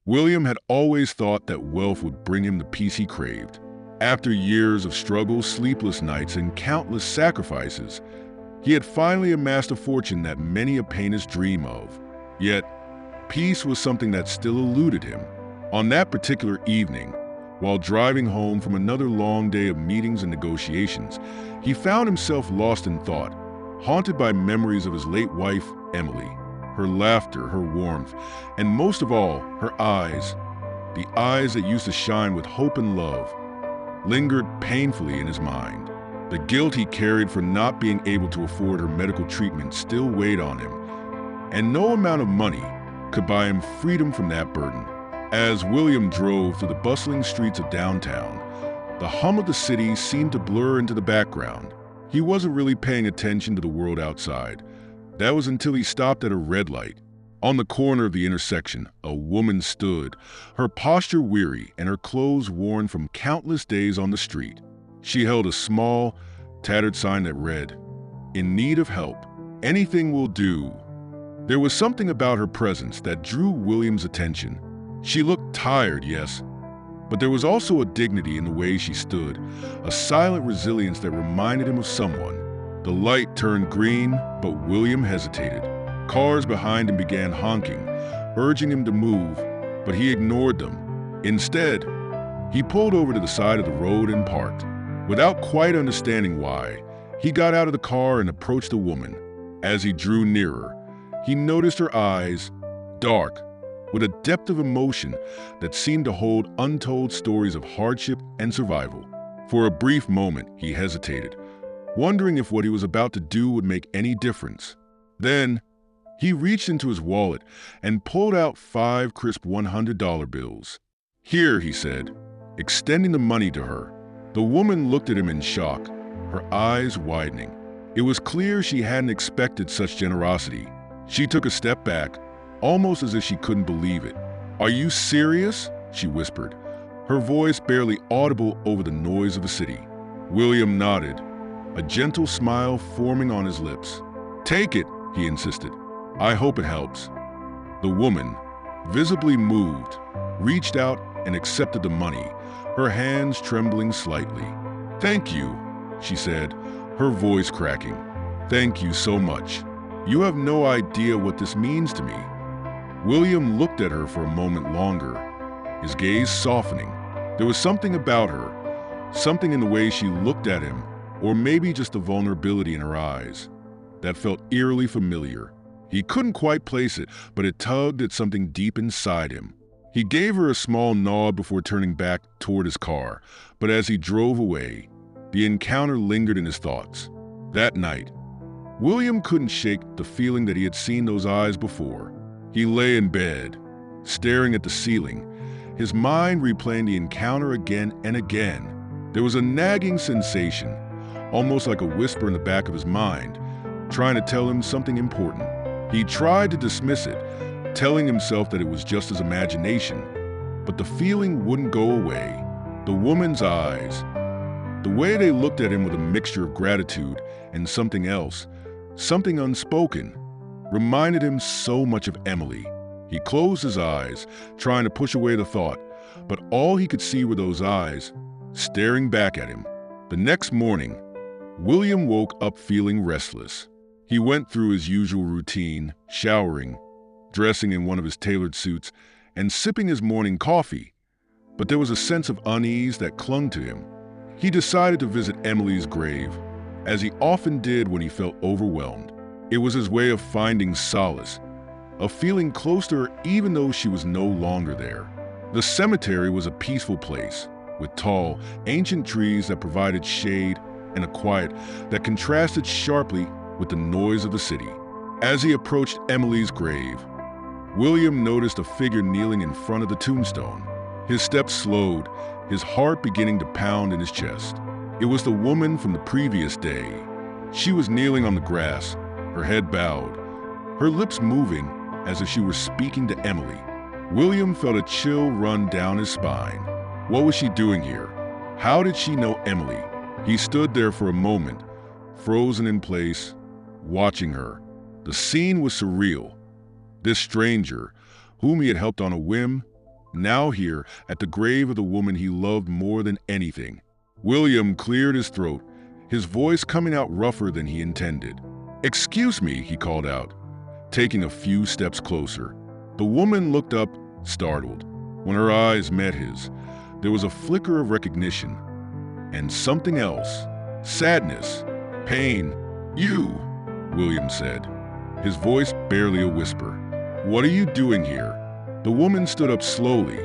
William had always thought that wealth would bring him the peace he craved. After years of struggle, sleepless nights, and countless sacrifices, he had finally amassed a fortune that many a painters dream of. Yet, peace was something that still eluded him. On that particular evening, while driving home from another long day of meetings and negotiations, he found himself lost in thought, haunted by memories of his late wife, Emily. Her laughter, her warmth, and most of all, her eyes, the eyes that used to shine with hope and love, lingered painfully in his mind. The guilt he carried for not being able to afford her medical treatment still weighed on him, and no amount of money could buy him freedom from that burden. As William drove through the bustling streets of downtown, the hum of the city seemed to blur into the background. He wasn't really paying attention to the world outside. That was until he stopped at a red light. On the corner of the intersection, a woman stood, her posture weary and her clothes worn from countless days on the street. She held a small, tattered sign that read, "In need of help. Anything will do." There was something about her presence that drew William's attention. She looked tired, yes, but there was also a dignity in the way she stood, a silent resilience that reminded him of someone. The light turned green, but William hesitated. Cars behind him began honking, urging him to move, but he ignored them. Instead, he pulled over to the side of the road and parked. Without quite understanding why, he got out of the car and approached the woman. As he drew nearer, he noticed her eyes, dark, with a depth of emotion that seemed to hold untold stories of hardship and survival. For a brief moment, he hesitated, wondering if what he was about to do would make any difference. Then, he reached into his wallet and pulled out 5 crisp $100 bills. "Here," he said, extending the money to her. The woman looked at him in shock, her eyes widening. It was clear she hadn't expected such generosity. She took a step back, almost as if she couldn't believe it. "Are you serious?" she whispered, her voice barely audible over the noise of the city. William nodded, a gentle smile forming on his lips. "Take it," he insisted. "I hope it helps." The woman, visibly moved, reached out and accepted the money, her hands trembling slightly. "Thank you," she said, her voice cracking. "Thank you so much. You have no idea what this means to me." William looked at her for a moment longer, his gaze softening. There was something about her, something in the way she looked at him, or maybe just the vulnerability in her eyes, that felt eerily familiar. He couldn't quite place it, but it tugged at something deep inside him. He gave her a small nod before turning back toward his car, but as he drove away, the encounter lingered in his thoughts. That night, William couldn't shake the feeling that he had seen those eyes before. He lay in bed, staring at the ceiling, his mind replaying the encounter again and again. There was a nagging sensation, almost like a whisper in the back of his mind, trying to tell him something important. He tried to dismiss it, telling himself that it was just his imagination, but the feeling wouldn't go away. The woman's eyes, the way they looked at him with a mixture of gratitude and something else, something unspoken, reminded him so much of Emily. He closed his eyes, trying to push away the thought, but all he could see were those eyes, staring back at him. The next morning, William woke up feeling restless. He went through his usual routine, showering, dressing in one of his tailored suits, and sipping his morning coffee. But there was a sense of unease that clung to him. He decided to visit Emily's grave, as he often did when he felt overwhelmed. It was his way of finding solace, of feeling close to her even though she was no longer there. The cemetery was a peaceful place, with tall, ancient trees that provided shade and a quiet that contrasted sharply with the noise of the city. As he approached Emily's grave, William noticed a figure kneeling in front of the tombstone. His steps slowed, his heart beginning to pound in his chest. It was the woman from the previous day. She was kneeling on the grass, her head bowed, her lips moving as if she were speaking to Emily. William felt a chill run down his spine. What was she doing here? How did she know Emily? He stood there for a moment, frozen in place, watching her. The scene was surreal. This stranger, whom he had helped on a whim, now here at the grave of the woman he loved more than anything. William cleared his throat, his voice coming out rougher than he intended. "Excuse me," he called out, taking a few steps closer. The woman looked up, startled. When her eyes met his, there was a flicker of recognition and something else. Sadness, pain. "You," William said, his voice barely a whisper. "What are you doing here?" The woman stood up slowly,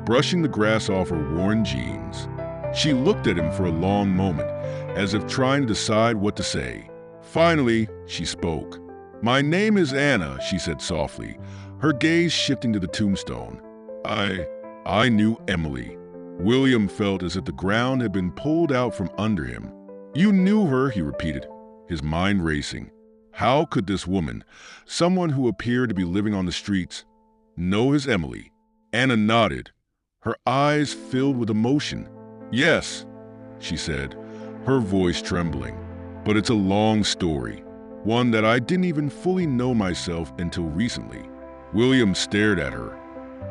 brushing the grass off her worn jeans. She looked at him for a long moment, as if trying to decide what to say. Finally, she spoke. "My name is Anna," she said softly, her gaze shifting to the tombstone. I knew Emily." William felt as if the ground had been pulled out from under him. "You knew her," he repeated, his mind racing. How could this woman, someone who appeared to be living on the streets, know his Emily? Anna nodded, her eyes filled with emotion. "Yes," she said, her voice trembling. "But it's a long story, one that I didn't even fully know myself until recently." William stared at her,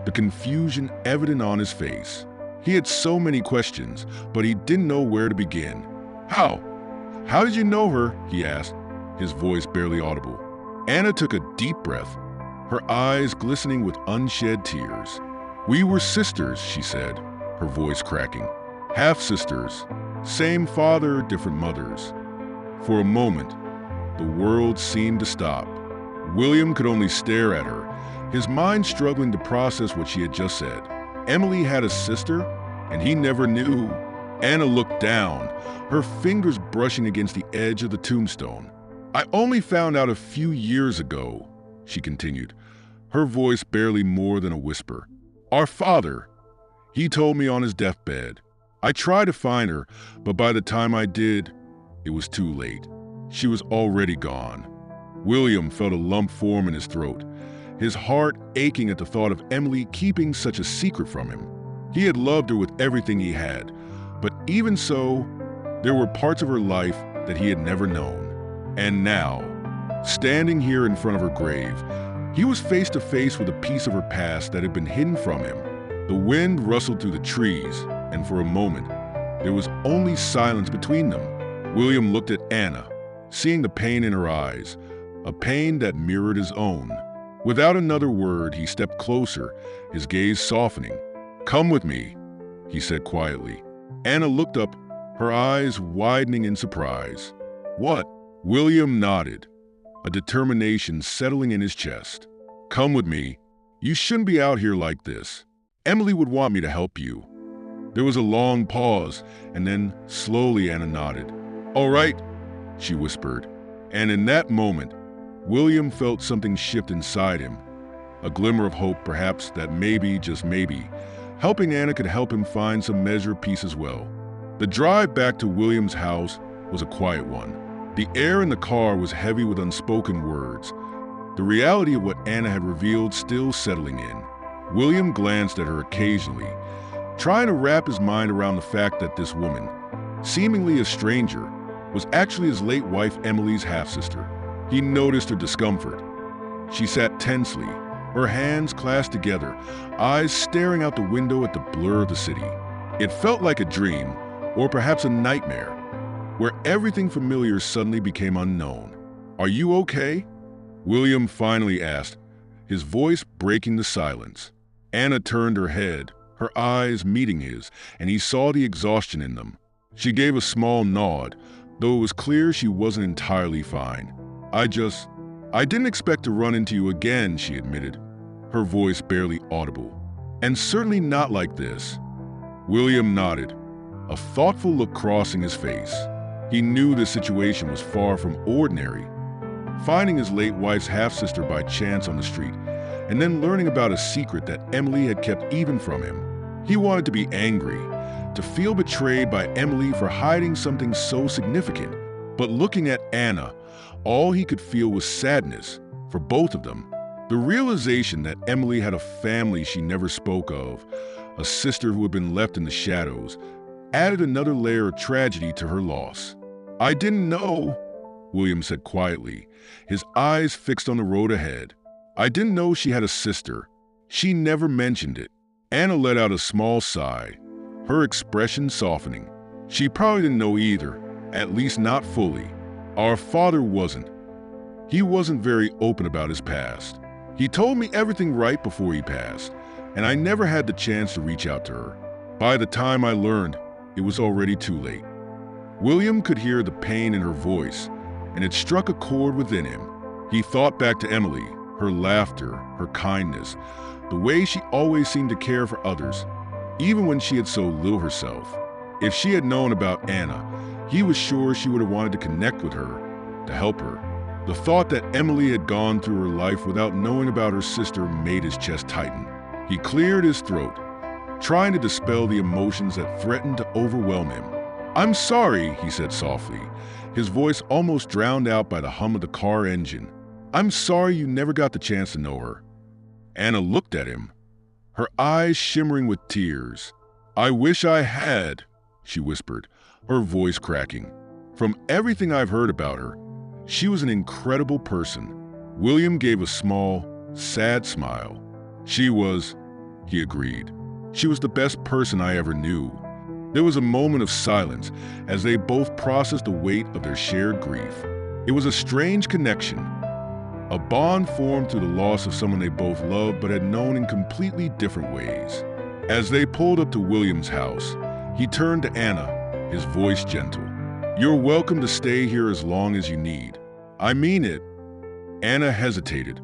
the confusion evident on his face. He had so many questions, but he didn't know where to begin. How did you know her?" he asked, his voice barely audible. Anna took a deep breath, her eyes glistening with unshed tears. "We were sisters," she said, her voice cracking. "Half-sisters, same father, different mothers." For a moment, the world seemed to stop. William could only stare at her, his mind struggling to process what she had just said. Emily had a sister, and he never knew. Anna looked down, her fingers brushing against the edge of the tombstone. "I only found out a few years ago," she continued, her voice barely more than a whisper. "Our father, he told me on his deathbed. I tried to find her, but by the time I did, it was too late. She was already gone." William felt a lump form in his throat, his heart aching at the thought of Emily keeping such a secret from him. He had loved her with everything he had, but even so, there were parts of her life that he had never known. And now, standing here in front of her grave, he was face to face with a piece of her past that had been hidden from him. The wind rustled through the trees, and for a moment, there was only silence between them. William looked at Anna, seeing the pain in her eyes, a pain that mirrored his own. Without another word, he stepped closer, his gaze softening. "Come with me," he said quietly. Anna looked up, her eyes widening in surprise. "What?" William nodded, a determination settling in his chest. "Come with me. You shouldn't be out here like this. Emily would want me to help you." There was a long pause, and then slowly Anna nodded. "All right," she whispered. And in that moment, William felt something shift inside him, a glimmer of hope perhaps that maybe, just maybe, helping Anna could help him find some measure of peace as well. The drive back to William's house was a quiet one. The air in the car was heavy with unspoken words, the reality of what Anna had revealed still settling in. William glanced at her occasionally, trying to wrap his mind around the fact that this woman, seemingly a stranger, was actually his late wife Emily's half-sister. He noticed her discomfort. She sat tensely, her hands clasped together, eyes staring out the window at the blur of the city. It felt like a dream, or perhaps a nightmare, where everything familiar suddenly became unknown. "Are you okay?" William finally asked, his voice breaking the silence. Anna turned her head, her eyes meeting his, and he saw the exhaustion in them. She gave a small nod, though it was clear she wasn't entirely fine. I didn't expect to run into you again," she admitted, her voice barely audible. "And certainly not like this." William nodded, a thoughtful look crossing his face. He knew the situation was far from ordinary. Finding his late wife's half-sister by chance on the street, and then learning about a secret that Emily had kept even from him. He wanted to be angry, to feel betrayed by Emily for hiding something so significant. But looking at Anna, all he could feel was sadness for both of them. The realization that Emily had a family she never spoke of, a sister who had been left in the shadows, added another layer of tragedy to her loss. "I didn't know," William said quietly, his eyes fixed on the road ahead. "I didn't know she had a sister. She never mentioned it." Anna let out a small sigh, her expression softening. She probably didn't know either, at least not fully. Our father wasn't. He wasn't very open about his past. He told me everything right before he passed, and I never had the chance to reach out to her. By the time I learned, it was already too late. William could hear the pain in her voice, and it struck a chord within him. He thought back to Emily, her laughter, her kindness, the way she always seemed to care for others, even when she had so little herself. If she had known about Anna, he was sure she would have wanted to connect with her, to help her. The thought that Emily had gone through her life without knowing about her sister made his chest tighten. He cleared his throat, trying to dispel the emotions that threatened to overwhelm him. "I'm sorry," he said softly, his voice almost drowned out by the hum of the car engine. "I'm sorry you never got the chance to know her." Anna looked at him, her eyes shimmering with tears. "I wish I had," she whispered, her voice cracking. "From everything I've heard about her, she was an incredible person." William gave a small, sad smile. "She was," he agreed. "She was the best person I ever knew." There was a moment of silence as they both processed the weight of their shared grief. It was a strange connection, a bond formed through the loss of someone they both loved but had known in completely different ways. As they pulled up to William's house, he turned to Anna, his voice gentle. "You're welcome to stay here as long as you need. I mean it." Anna hesitated,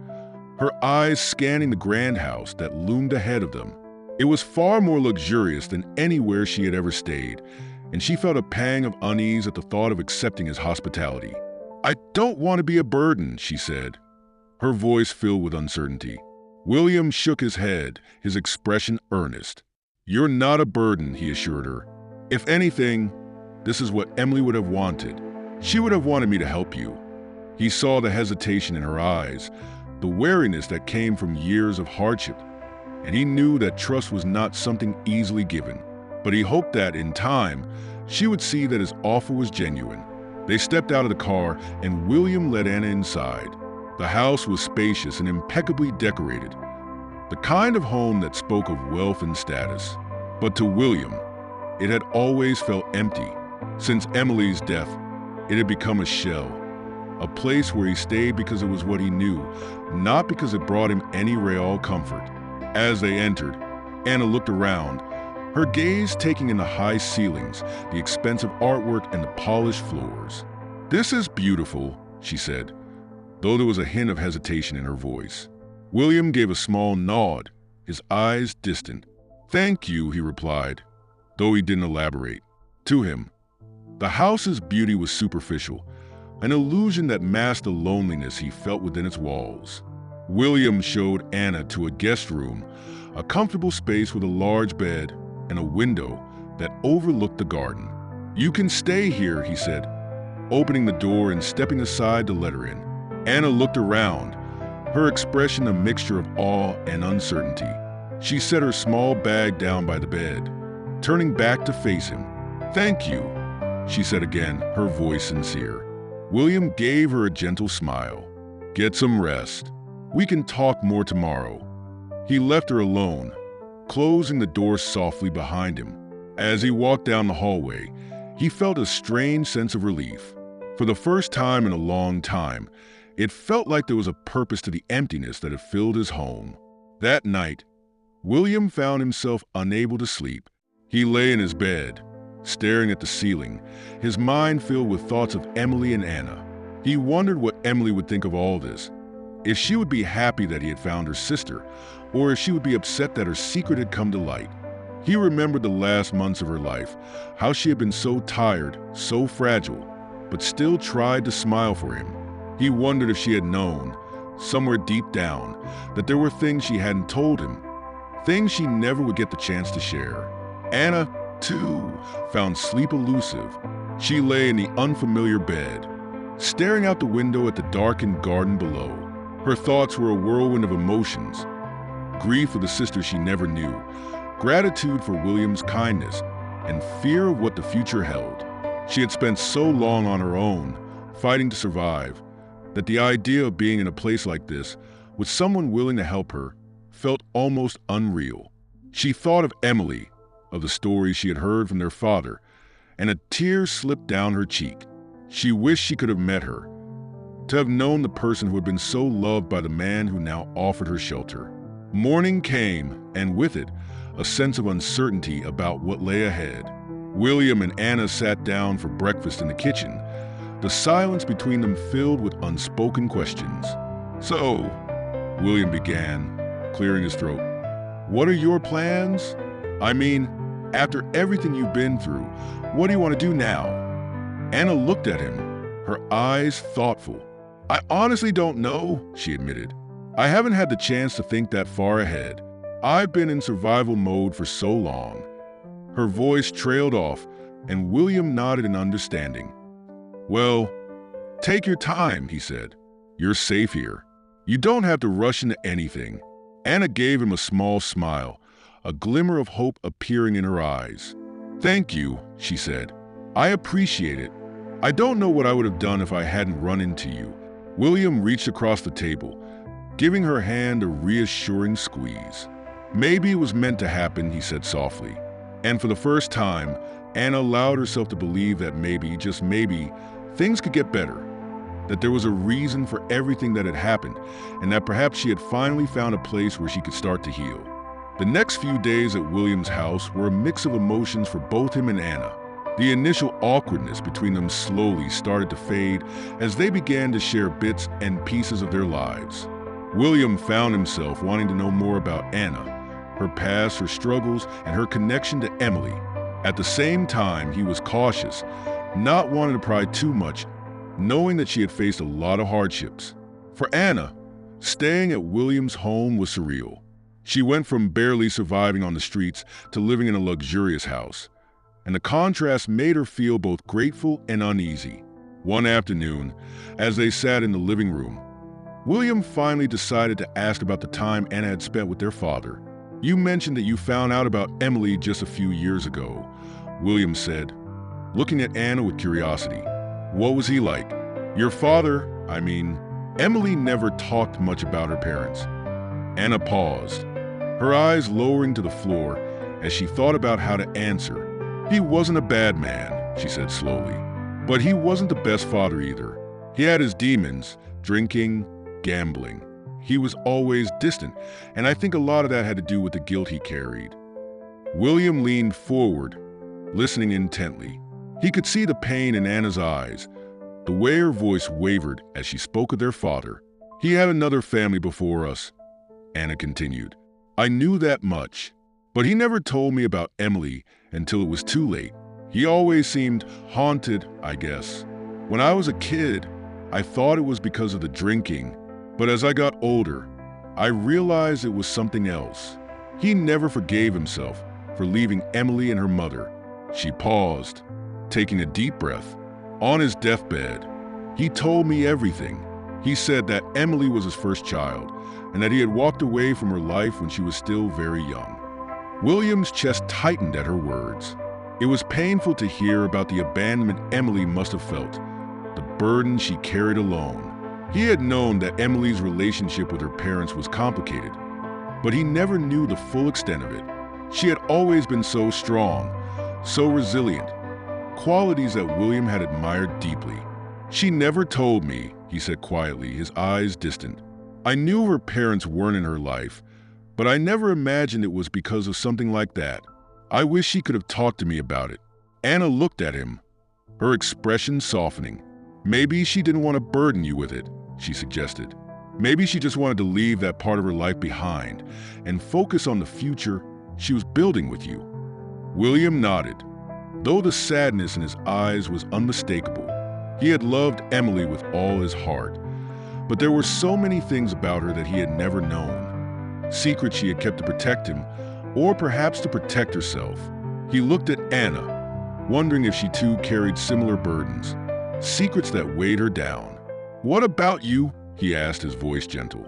her eyes scanning the grand house that loomed ahead of them. It was far more luxurious than anywhere she had ever stayed, and she felt a pang of unease at the thought of accepting his hospitality. "I don't want to be a burden," she said, her voice filled with uncertainty. William shook his head, his expression earnest. "You're not a burden," he assured her. "If anything, this is what Emily would have wanted. She would have wanted me to help you." He saw the hesitation in her eyes, the wariness that came from years of hardship, and he knew that trust was not something easily given. But he hoped that, in time, she would see that his offer was genuine. They stepped out of the car, and William led Anna inside. The house was spacious and impeccably decorated, the kind of home that spoke of wealth and status. But to William, it had always felt empty. Since Emily's death, it had become a shell, a place where he stayed because it was what he knew, not because it brought him any real comfort. As they entered, Anna looked around, her gaze taking in the high ceilings, the expensive artwork, and the polished floors. "This is beautiful," she said, though there was a hint of hesitation in her voice. William gave a small nod, his eyes distant. "Thank you," he replied, though he didn't elaborate. To him, the house's beauty was superficial, an illusion that masked the loneliness he felt within its walls. William showed Anna to a guest room, a comfortable space with a large bed and a window that overlooked the garden. "You can stay here," he said, opening the door and stepping aside to let her in. Anna looked around, her expression a mixture of awe and uncertainty. She set her small bag down by the bed, turning back to face him. "Thank you," she said again, her voice sincere. William gave her a gentle smile. "Get some rest. We can talk more tomorrow." He left her alone, closing the door softly behind him. As he walked down the hallway, he felt a strange sense of relief. For the first time in a long time, it felt like there was a purpose to the emptiness that had filled his home. That night, William found himself unable to sleep. He lay in his bed, staring at the ceiling, his mind filled with thoughts of Emily and Anna. He wondered what Emily would think of all this. If she would be happy that he had found her sister, or if she would be upset that her secret had come to light. He remembered the last months of her life, how she had been so tired, so fragile, but still tried to smile for him. He wondered if she had known, somewhere deep down, that there were things she hadn't told him, things she never would get the chance to share. Anna, too, found sleep elusive. She lay in the unfamiliar bed, staring out the window at the darkened garden below. Her thoughts were a whirlwind of emotions: grief for the sister she never knew, gratitude for William's kindness, and fear of what the future held. She had spent so long on her own, fighting to survive, that the idea of being in a place like this, with someone willing to help her, felt almost unreal. She thought of Emily, of the stories she had heard from their father, and a tear slipped down her cheek. She wished she could have met her, to have known the person who had been so loved by the man who now offered her shelter. Morning came, and with it, a sense of uncertainty about what lay ahead. William and Anna sat down for breakfast in the kitchen, the silence between them filled with unspoken questions. "So," William began, clearing his throat, "what are your plans? I mean, after everything you've been through, what do you want to do now?" Anna looked at him, her eyes thoughtful. "I honestly don't know," she admitted. "I haven't had the chance to think that far ahead. I've been in survival mode for so long." Her voice trailed off, and William nodded in understanding. "Well, take your time," he said. "You're safe here. You don't have to rush into anything." Anna gave him a small smile, a glimmer of hope appearing in her eyes. "Thank you," she said. "I appreciate it. I don't know what I would have done if I hadn't run into you." William reached across the table, giving her hand a reassuring squeeze. "Maybe it was meant to happen," he said softly. And for the first time, Anna allowed herself to believe that maybe, just maybe, things could get better, that there was a reason for everything that had happened, and that perhaps she had finally found a place where she could start to heal. The next few days at William's house were a mix of emotions for both him and Anna. The initial awkwardness between them slowly started to fade as they began to share bits and pieces of their lives. William found himself wanting to know more about Anna, her past, her struggles, and her connection to Emily. At the same time, he was cautious, not wanting to pry too much, knowing that she had faced a lot of hardships. For Anna, staying at William's home was surreal. She went from barely surviving on the streets to living in a luxurious house, and the contrast made her feel both grateful and uneasy. One afternoon, as they sat in the living room, William finally decided to ask about the time Anna had spent with their father. "You mentioned that you found out about Emily just a few years ago," William said, looking at Anna with curiosity. "What was he like?" "Your father, Emily never talked much about her parents." Anna paused, her eyes lowering to the floor as she thought about how to answer. "He wasn't a bad man," she said slowly, "but he wasn't the best father either. He had his demons, drinking, gambling. He was always distant, and I think a lot of that had to do with the guilt he carried." William leaned forward, listening intently. He could see the pain in Anna's eyes, the way her voice wavered as she spoke of their father. "He had another family before us," Anna continued. "I knew that much, but he never told me about Emily until it was too late. He always seemed haunted, I guess. When I was a kid, I thought it was because of the drinking, but as I got older, I realized it was something else. He never forgave himself for leaving Emily and her mother." She paused, taking a deep breath. "On his deathbed, he told me everything. He said that Emily was his first child, and that he had walked away from her life when she was still very young." William's chest tightened at her words. It was painful to hear about the abandonment Emily must have felt, the burden she carried alone. He had known that Emily's relationship with her parents was complicated, but he never knew the full extent of it. She had always been so strong, so resilient, qualities that William had admired deeply. "She never told me," he said quietly, his eyes distant. "I knew her parents weren't in her life, but I never imagined it was because of something like that. I wish she could have talked to me about it." Anna looked at him, her expression softening. "Maybe she didn't want to burden you with it," she suggested. "Maybe she just wanted to leave that part of her life behind and focus on the future she was building with you." William nodded, though the sadness in his eyes was unmistakable. He had loved Emily with all his heart, but there were so many things about her that he had never known. Secrets she had kept to protect him, or perhaps to protect herself. He looked at Anna, wondering if she too carried similar burdens, secrets that weighed her down. "What about you?" he asked, his voice gentle.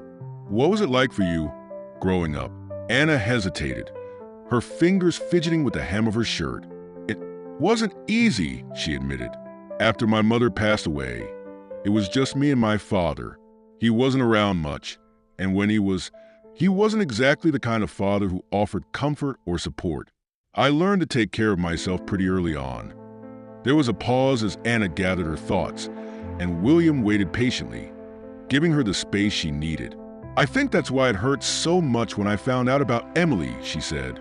"What was it like for you growing up?" Anna hesitated, her fingers fidgeting with the hem of her shirt. "It wasn't easy," she admitted. "After my mother passed away, it was just me and my father. He wasn't around much, and when he was, He wasn't exactly the kind of father who offered comfort or support. I learned to take care of myself pretty early on. There was a pause as Anna gathered her thoughts, and William waited patiently, giving her the space she needed. I think that's why it hurt so much when I found out about Emily, she said,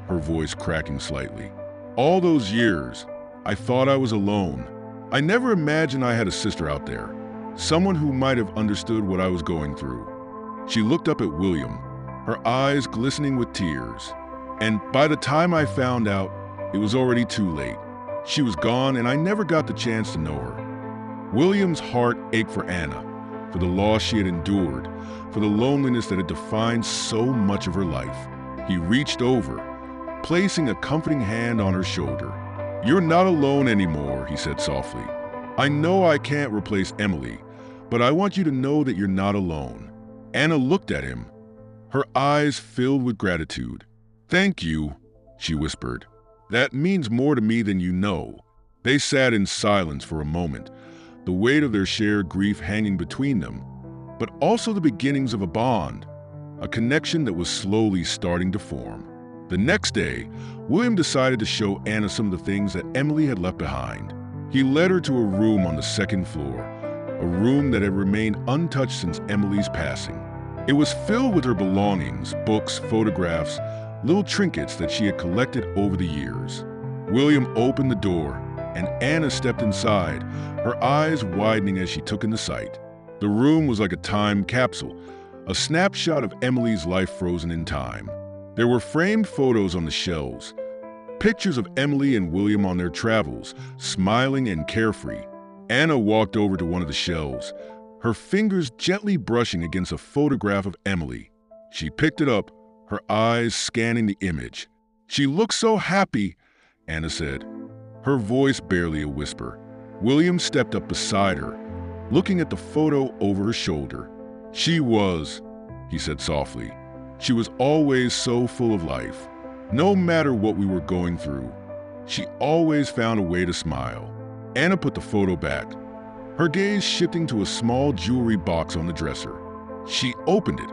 her voice cracking slightly. All those years, I thought I was alone. I never imagined I had a sister out there, someone who might have understood what I was going through. She looked up at William, her eyes glistening with tears. And by the time I found out, it was already too late. She was gone, and I never got the chance to know her. William's heart ached for Anna, for the loss she had endured, for the loneliness that had defined so much of her life. He reached over, placing a comforting hand on her shoulder. "You're not alone anymore," he said softly. "I know I can't replace Emily, but I want you to know that you're not alone." Anna looked at him, her eyes filled with gratitude. "Thank you," she whispered. "That means more to me than you know." They sat in silence for a moment, the weight of their shared grief hanging between them, but also the beginnings of a bond, a connection that was slowly starting to form. The next day, William decided to show Anna some of the things that Emily had left behind. He led her to a room on the second floor, a room that had remained untouched since Emily's passing. It was filled with her belongings, books, photographs, little trinkets that she had collected over the years. William opened the door, and Anna stepped inside, her eyes widening as she took in the sight. The room was like a time capsule, a snapshot of Emily's life frozen in time. There were framed photos on the shelves, pictures of Emily and William on their travels, smiling and carefree. Anna walked over to one of the shelves, her fingers gently brushing against a photograph of Emily. She picked it up, her eyes scanning the image. "She looks so happy," Anna said, her voice barely a whisper. William stepped up beside her, looking at the photo over her shoulder. "She was," he said softly. "She was always so full of life. No matter what we were going through, she always found a way to smile." Anna put the photo back, her gaze shifting to a small jewelry box on the dresser. She opened it,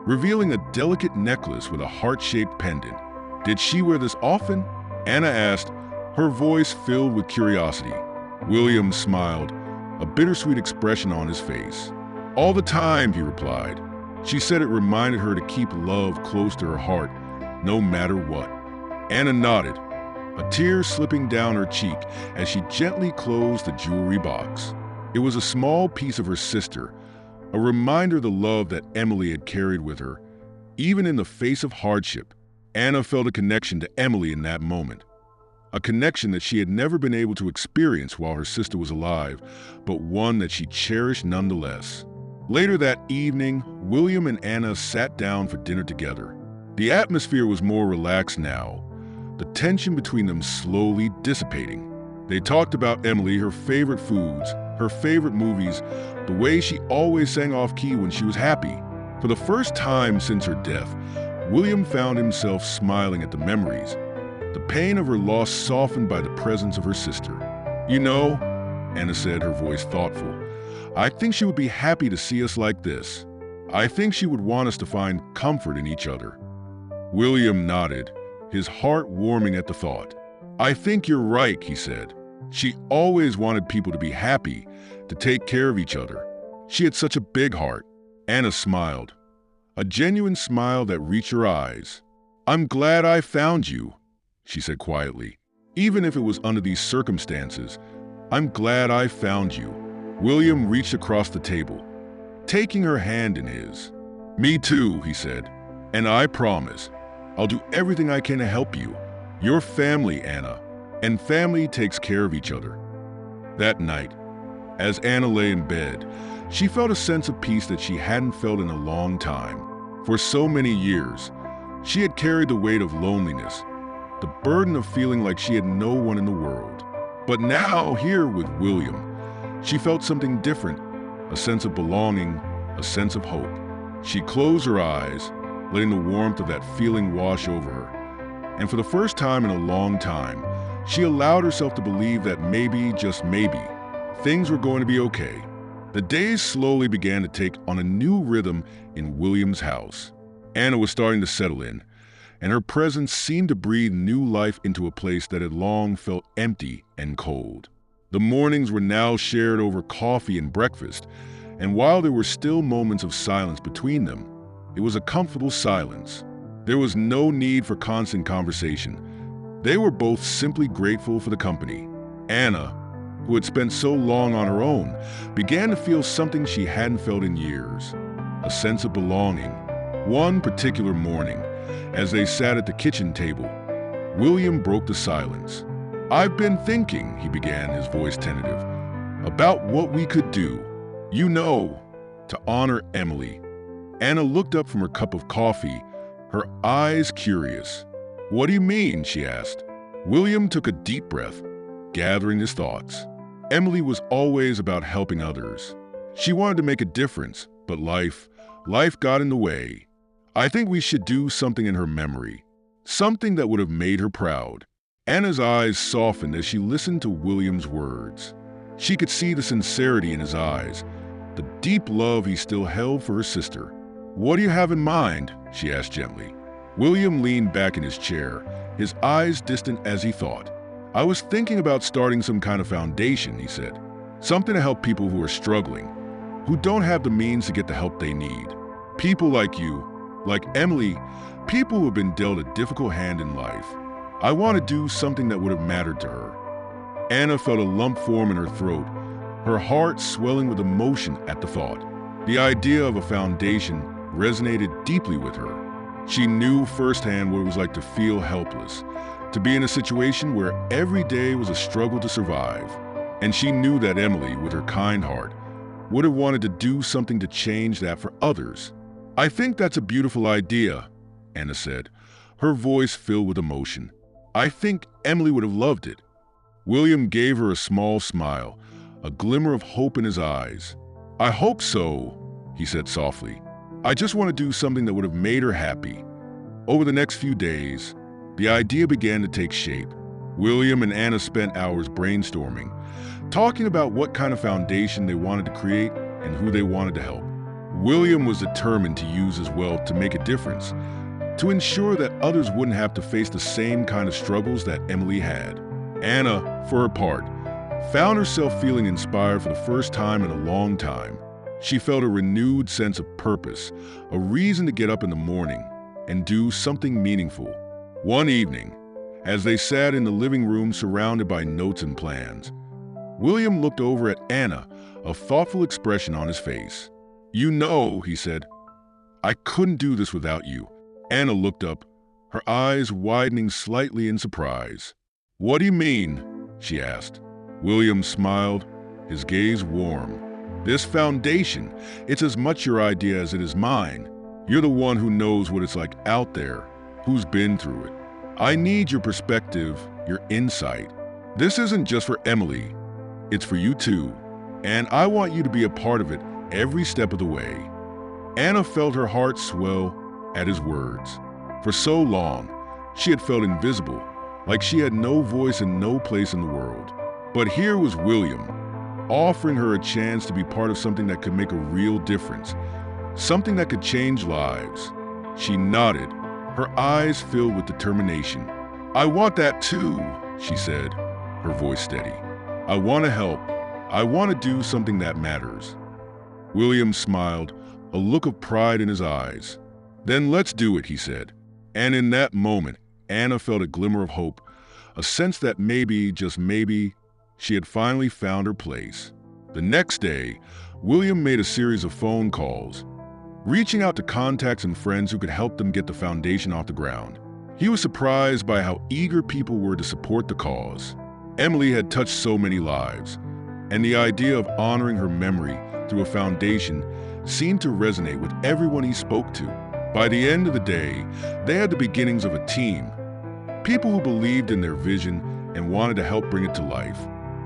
revealing a delicate necklace with a heart-shaped pendant. "Did she wear this often?" Anna asked, her voice filled with curiosity. William smiled, a bittersweet expression on his face. "All the time," he replied. She said it reminded her to keep love close to her heart, no matter what. Anna nodded, a tear slipping down her cheek as she gently closed the jewelry box. It was a small piece of her sister, a reminder of the love that Emily had carried with her. Even in the face of hardship, Anna felt a connection to Emily in that moment. A connection that she had never been able to experience while her sister was alive, but one that she cherished nonetheless. Later that evening, William and Anna sat down for dinner together. The atmosphere was more relaxed now, the tension between them slowly dissipating. They talked about Emily, her favorite foods, her favorite movies, the way she always sang off-key when she was happy. For the first time since her death, William found himself smiling at the memories, the pain of her loss softened by the presence of her sister. "You know," Anna said, her voice thoughtful, "I think she would be happy to see us like this. I think she would want us to find comfort in each other." William nodded, his heart warming at the thought. "I think you're right," he said. "She always wanted people to be happy, to take care of each other. She had such a big heart." Anna smiled, a genuine smile that reached her eyes. "I'm glad I found you," she said quietly. "Even if it was under these circumstances, I'm glad I found you." William reached across the table, taking her hand in his. "Me too," he said, "and I promise, I'll do everything I can to help you. You're family, Anna, and family takes care of each other." That night, as Anna lay in bed, she felt a sense of peace that she hadn't felt in a long time. For so many years, she had carried the weight of loneliness, the burden of feeling like she had no one in the world. But now, here with William, she felt something different, a sense of belonging, a sense of hope. She closed her eyes, letting the warmth of that feeling wash over her. And for the first time in a long time, she allowed herself to believe that maybe, just maybe, things were going to be okay. The days slowly began to take on a new rhythm in William's house. Anna was starting to settle in, and her presence seemed to breathe new life into a place that had long felt empty and cold. The mornings were now shared over coffee and breakfast, and while there were still moments of silence between them, it was a comfortable silence. There was no need for constant conversation. They were both simply grateful for the company. Anna, who had spent so long on her own, began to feel something she hadn't felt in years, a sense of belonging. One particular morning, as they sat at the kitchen table, William broke the silence. "I've been thinking," he began, his voice tentative, "about what we could do, to honor Emily." Anna looked up from her cup of coffee, her eyes curious. "What do you mean?" she asked. William took a deep breath, gathering his thoughts. Emily was always about helping others. She wanted to make a difference, but life got in the way. "I think we should do something in her memory, something that would have made her proud." Anna's eyes softened as she listened to William's words. She could see the sincerity in his eyes, the deep love he still held for her sister. "What do you have in mind?" she asked gently. William leaned back in his chair, his eyes distant as he thought. "I was thinking about starting some kind of foundation," he said. "Something to help people who are struggling, who don't have the means to get the help they need. People like you, like Emily, people who have been dealt a difficult hand in life. I want to do something that would have mattered to her." Anna felt a lump form in her throat, her heart swelling with emotion at the thought. The idea of a foundation resonated deeply with her. She knew firsthand what it was like to feel helpless, to be in a situation where every day was a struggle to survive. And she knew that Emily, with her kind heart, would have wanted to do something to change that for others. "I think that's a beautiful idea," Anna said, her voice filled with emotion. "I think Emily would have loved it." William gave her a small smile, a glimmer of hope in his eyes. "I hope so," he said softly. "I just want to do something that would have made her happy." Over the next few days, the idea began to take shape. William and Anna spent hours brainstorming, talking about what kind of foundation they wanted to create and who they wanted to help. William was determined to use his wealth to make a difference, to ensure that others wouldn't have to face the same kind of struggles that Emily had. Anna, for her part, found herself feeling inspired for the first time in a long time. She felt a renewed sense of purpose, a reason to get up in the morning and do something meaningful. One evening, as they sat in the living room surrounded by notes and plans, William looked over at Anna, a thoughtful expression on his face. He said, "I couldn't do this without you." Anna looked up, her eyes widening slightly in surprise. "What do you mean?" she asked. William smiled, his gaze warm. "This foundation, it's as much your idea as it is mine. You're the one who knows what it's like out there, who's been through it. I need your perspective, your insight. This isn't just for Emily, it's for you too. And I want you to be a part of it every step of the way." Anna felt her heart swell at his words. For so long, she had felt invisible, like she had no voice and no place in the world. But here was William, offering her a chance to be part of something that could make a real difference, something that could change lives. She nodded, her eyes filled with determination. "I want that too," she said, her voice steady. "I want to help. I want to do something that matters." William smiled, a look of pride in his eyes. "Then let's do it," he said. And in that moment, Anna felt a glimmer of hope, a sense that maybe, just maybe, she had finally found her place. The next day, William made a series of phone calls, reaching out to contacts and friends who could help them get the foundation off the ground. He was surprised by how eager people were to support the cause. Emily had touched so many lives, and the idea of honoring her memory through a foundation seemed to resonate with everyone he spoke to. By the end of the day, they had the beginnings of a team, people who believed in their vision and wanted to help bring it to life.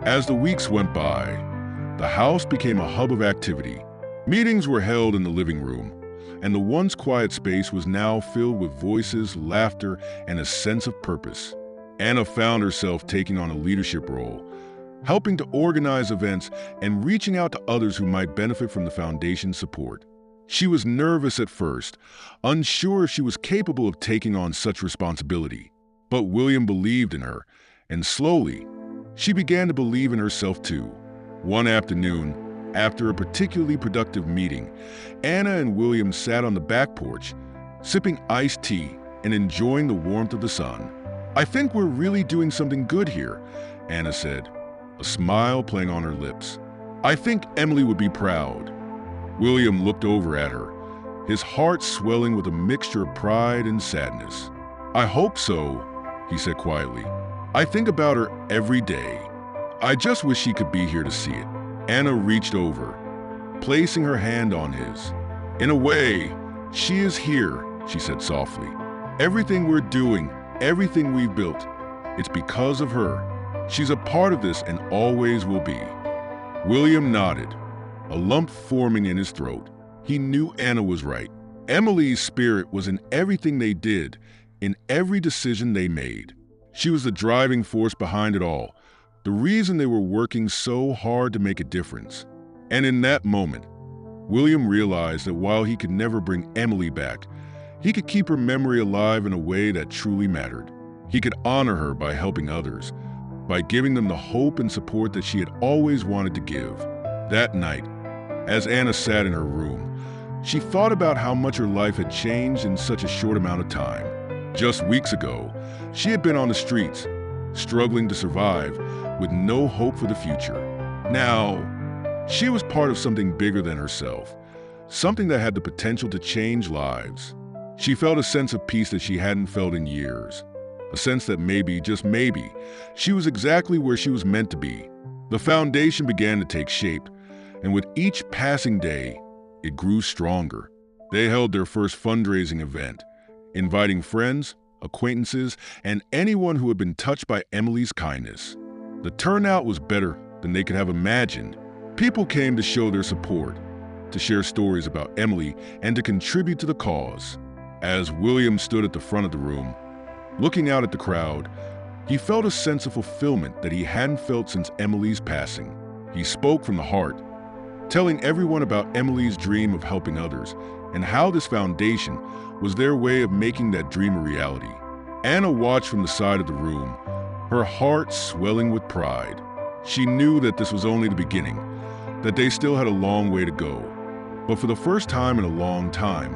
As the weeks went by, the house became a hub of activity. Meetings were held in the living room, and the once quiet space was now filled with voices, laughter, and a sense of purpose. Anna found herself taking on a leadership role, helping to organize events and reaching out to others who might benefit from the foundation's support. She was nervous at first, unsure if she was capable of taking on such responsibility. But William believed in her, and slowly, she began to believe in herself too. One afternoon, after a particularly productive meeting, Anna and William sat on the back porch, sipping iced tea and enjoying the warmth of the sun. "I think we're really doing something good here," Anna said, a smile playing on her lips. "I think Emily would be proud." William looked over at her, his heart swelling with a mixture of pride and sadness. "I hope so," he said quietly. "I think about her every day. I just wish she could be here to see it." Anna reached over, placing her hand on his. "In a way, she is here," she said softly. "Everything we're doing, everything we've built, it's because of her. She's a part of this and always will be." William nodded, a lump forming in his throat. He knew Anna was right. Emily's spirit was in everything they did, in every decision they made. She was the driving force behind it all, the reason they were working so hard to make a difference. And in that moment, William realized that while he could never bring Emily back, he could keep her memory alive in a way that truly mattered. He could honor her by helping others, by giving them the hope and support that she had always wanted to give. That night, as Anna sat in her room, she thought about how much her life had changed in such a short amount of time. Just weeks ago, she had been on the streets, struggling to survive, with no hope for the future. Now, she was part of something bigger than herself, something that had the potential to change lives. She felt a sense of peace that she hadn't felt in years, a sense that maybe, just maybe, she was exactly where she was meant to be. The foundation began to take shape, and with each passing day, it grew stronger. They held their first fundraising event, inviting friends, acquaintances, and anyone who had been touched by Emily's kindness. The turnout was better than they could have imagined. People came to show their support, to share stories about Emily, and to contribute to the cause. As William stood at the front of the room, looking out at the crowd, he felt a sense of fulfillment that he hadn't felt since Emily's passing. He spoke from the heart, telling everyone about Emily's dream of helping others and how this foundation was their way of making that dream a reality. Anna watched from the side of the room, her heart swelling with pride. She knew that this was only the beginning, that they still had a long way to go. But for the first time in a long time,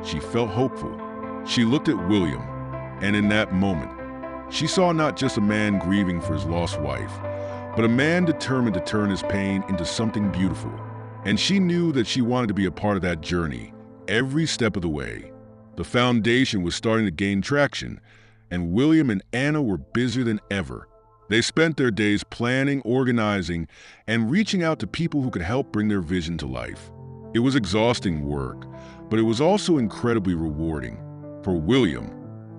she felt hopeful. She looked at William, and in that moment, she saw not just a man grieving for his lost wife, but a man determined to turn his pain into something beautiful. And she knew that she wanted to be a part of that journey, every step of the way. The foundation was starting to gain traction, and William and Anna were busier than ever. They spent their days planning, organizing, and reaching out to people who could help bring their vision to life. It was exhausting work, but it was also incredibly rewarding. For William,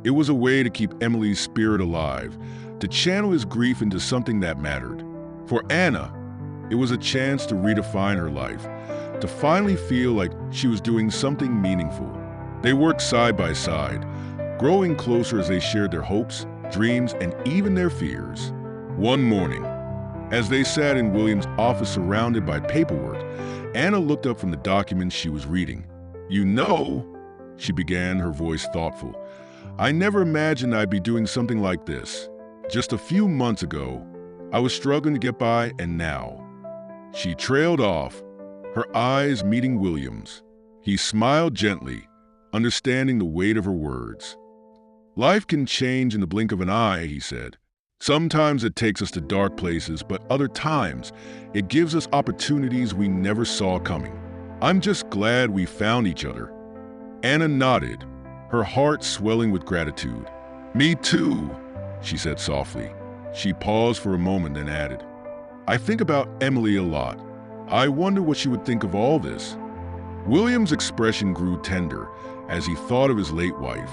it was a way to keep Emily's spirit alive, to channel his grief into something that mattered. For Anna, it was a chance to redefine her life, to finally feel like she was doing something meaningful. They worked side by side, growing closer as they shared their hopes, dreams, and even their fears. One morning, as they sat in William's office surrounded by paperwork, Anna looked up from the documents she was reading. "You know," she began, her voice thoughtful, "I never imagined I'd be doing something like this. Just a few months ago, I was struggling to get by, and now." She trailed off, her eyes meeting William's. He smiled gently, understanding the weight of her words. "Life can change in the blink of an eye," he said. "Sometimes it takes us to dark places, but other times it gives us opportunities we never saw coming. I'm just glad we found each other." Anna nodded, her heart swelling with gratitude. "Me too," she said softly. She paused for a moment, then added, "I think about Emily a lot. I wonder what she would think of all this." William's expression grew tender as he thought of his late wife.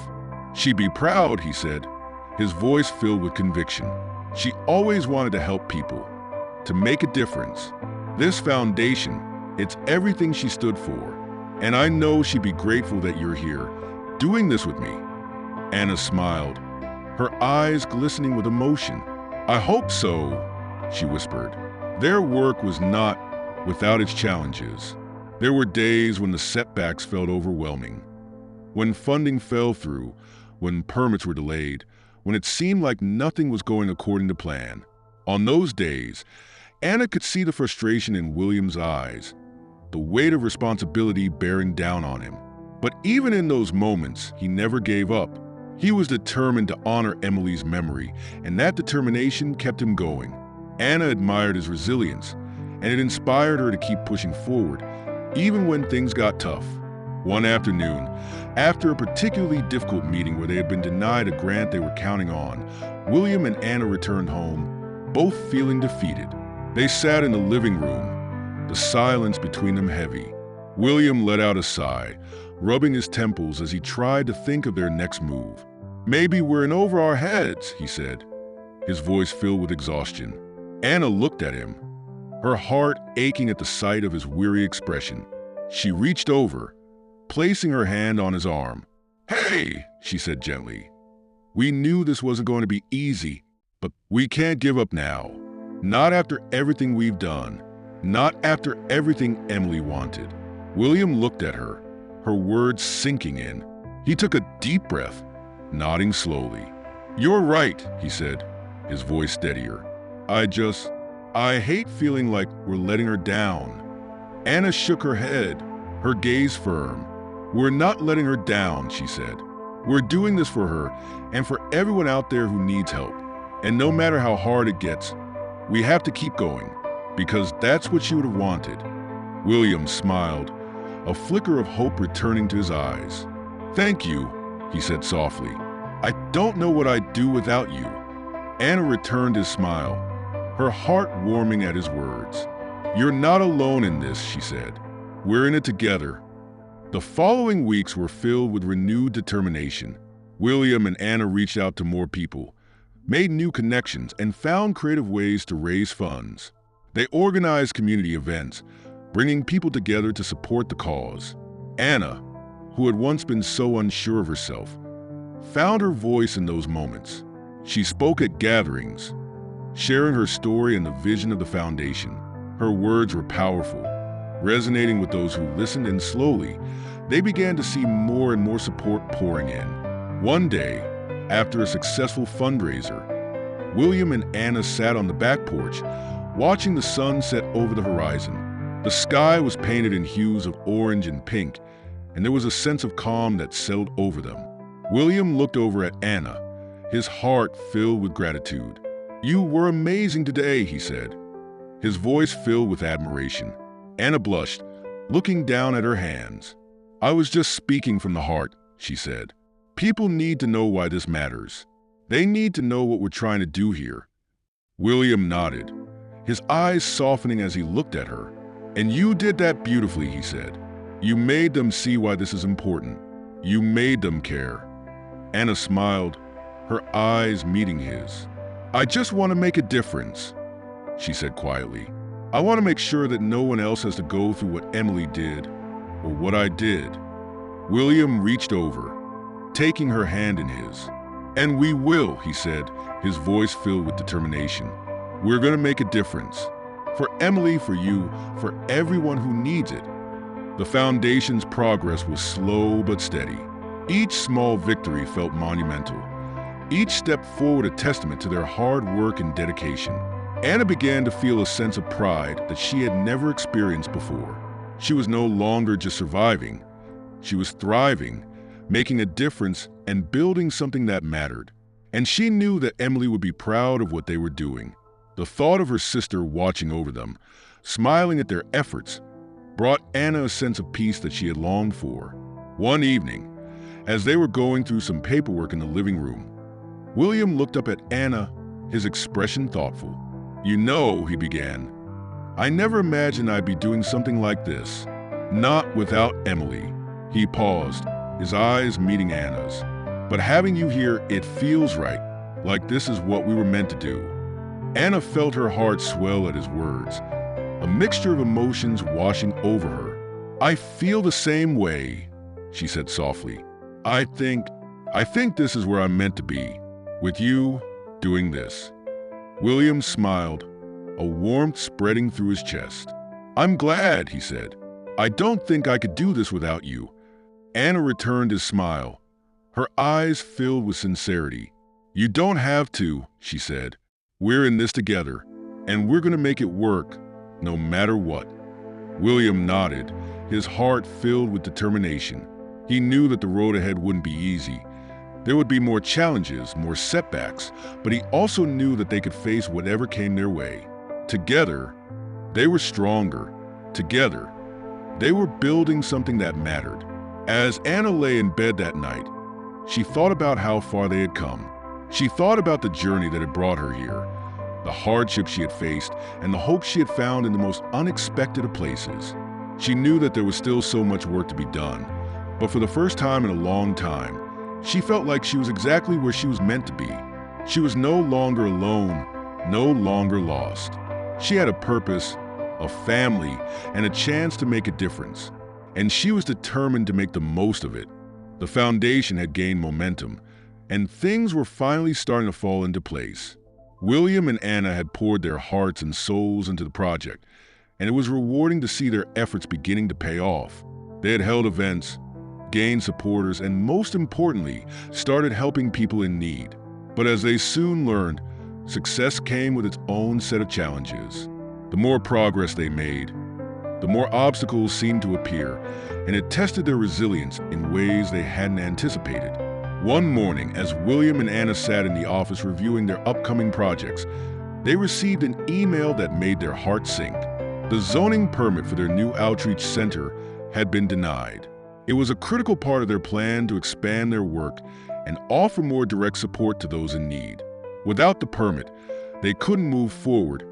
"She'd be proud," he said, his voice filled with conviction. "She always wanted to help people, to make a difference. This foundation, it's everything she stood for. And I know she'd be grateful that you're here, doing this with me." Anna smiled, her eyes glistening with emotion. "I hope so," she whispered. Their work was not without its challenges. There were days when the setbacks felt overwhelming, when funding fell through, when permits were delayed, when it seemed like nothing was going according to plan. On those days, Anna could see the frustration in William's eyes, the weight of responsibility bearing down on him. But even in those moments, he never gave up. He was determined to honor Emily's memory, and that determination kept him going. Anna admired his resilience, and it inspired her to keep pushing forward, even when things got tough. One afternoon, after a particularly difficult meeting where they had been denied a grant they were counting on, William and Anna returned home, both feeling defeated. They sat in the living room, the silence between them heavy. William let out a sigh, rubbing his temples as he tried to think of their next move. "Maybe we're in over our heads," he said, his voice filled with exhaustion. Anna looked at him, her heart aching at the sight of his weary expression. She reached over, placing her hand on his arm. "Hey," she said gently. "We knew this wasn't going to be easy, but we can't give up now. Not after everything we've done. Not after everything Emily wanted." William looked at her, her words sinking in. He took a deep breath, nodding slowly. "You're right," he said, his voice steadier. I hate feeling like we're letting her down." Anna shook her head, her gaze firm. "We're not letting her down," she said. "We're doing this for her and for everyone out there who needs help. And no matter how hard it gets, we have to keep going, because that's what she would have wanted." William smiled, a flicker of hope returning to his eyes. "Thank you," he said softly. "I don't know what I'd do without you." Anna returned his smile, her heart warming at his words. "You're not alone in this," she said. "We're in it together." The following weeks were filled with renewed determination. William and Anna reached out to more people, made new connections, and found creative ways to raise funds. They organized community events, bringing people together to support the cause. Anna, who had once been so unsure of herself, found her voice in those moments. She spoke at gatherings, sharing her story and the vision of the foundation. Her words were powerful, resonating with those who listened, and slowly, they began to see more and more support pouring in. One day, after a successful fundraiser, William and Anna sat on the back porch, watching the sun set over the horizon. The sky was painted in hues of orange and pink, and there was a sense of calm that settled over them. William looked over at Anna, his heart filled with gratitude. "You were amazing today," he said, his voice filled with admiration. Anna blushed, looking down at her hands. "I was just speaking from the heart," she said. "People need to know why this matters. They need to know what we're trying to do here." William nodded, his eyes softening as he looked at her. "And you did that beautifully," he said. "You made them see why this is important. You made them care." Anna smiled, her eyes meeting his. "I just want to make a difference," she said quietly. "I want to make sure that no one else has to go through what Emily did, or what I did." William reached over, taking her hand in his. "And we will," he said, his voice filled with determination. "We're going to make a difference. For Emily, for you, for everyone who needs it." The foundation's progress was slow but steady. Each small victory felt monumental. Each step forward a testament to their hard work and dedication. Anna began to feel a sense of pride that she had never experienced before. She was no longer just surviving. She was thriving, making a difference and building something that mattered. And she knew that Emily would be proud of what they were doing. The thought of her sister watching over them, smiling at their efforts, brought Anna a sense of peace that she had longed for. One evening, as they were going through some paperwork in the living room, William looked up at Anna, his expression thoughtful. "You know," he began, "I never imagined I'd be doing something like this. Not without Emily." He paused, his eyes meeting Anna's. "But having you here, it feels right, like this is what we were meant to do." Anna felt her heart swell at his words, a mixture of emotions washing over her. "I feel the same way," she said softly. I think this is where I'm meant to be, with you doing this." William smiled, a warmth spreading through his chest. "I'm glad," he said, I don't think I could do this without you. Anna returned his smile, her eyes filled with sincerity. You don't have to, she said. We're in this together, and we're going to make it work, no matter what. William nodded, his heart filled with determination. He knew that the road ahead wouldn't be easy. There would be more challenges, more setbacks, but he also knew that they could face whatever came their way. Together, they were stronger. Together, they were building something that mattered. As Anna lay in bed that night, she thought about how far they had come. She thought about the journey that had brought her here, the hardships she had faced, and the hope she had found in the most unexpected of places. She knew that there was still so much work to be done, but for the first time in a long time, she felt like she was exactly where she was meant to be. She was no longer alone, no longer lost. She had a purpose, a family, and a chance to make a difference. And she was determined to make the most of it. The foundation had gained momentum, and things were finally starting to fall into place. William and Anna had poured their hearts and souls into the project, and it was rewarding to see their efforts beginning to pay off. They had held events, gained supporters, and most importantly, started helping people in need. But as they soon learned, success came with its own set of challenges. The more progress they made, the more obstacles seemed to appear, and it tested their resilience in ways they hadn't anticipated. One morning, as William and Anna sat in the office reviewing their upcoming projects, they received an email that made their hearts sink. The zoning permit for their new outreach center had been denied. It was a critical part of their plan to expand their work and offer more direct support to those in need. Without the permit, they couldn't move forward,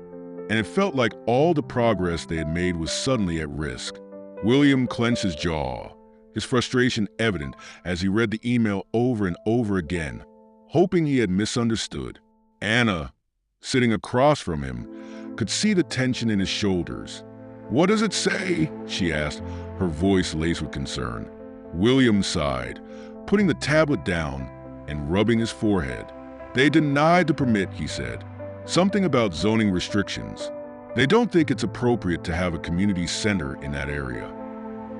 and it felt like all the progress they had made was suddenly at risk. William clenched his jaw, his frustration evident as he read the email over and over again, hoping he had misunderstood. Anna, sitting across from him, could see the tension in his shoulders. "What does it say?" she asked, her voice laced with concern. William sighed, putting the tablet down and rubbing his forehead. "They denied the permit," he said. "Something about zoning restrictions. They don't think it's appropriate to have a community center in that area."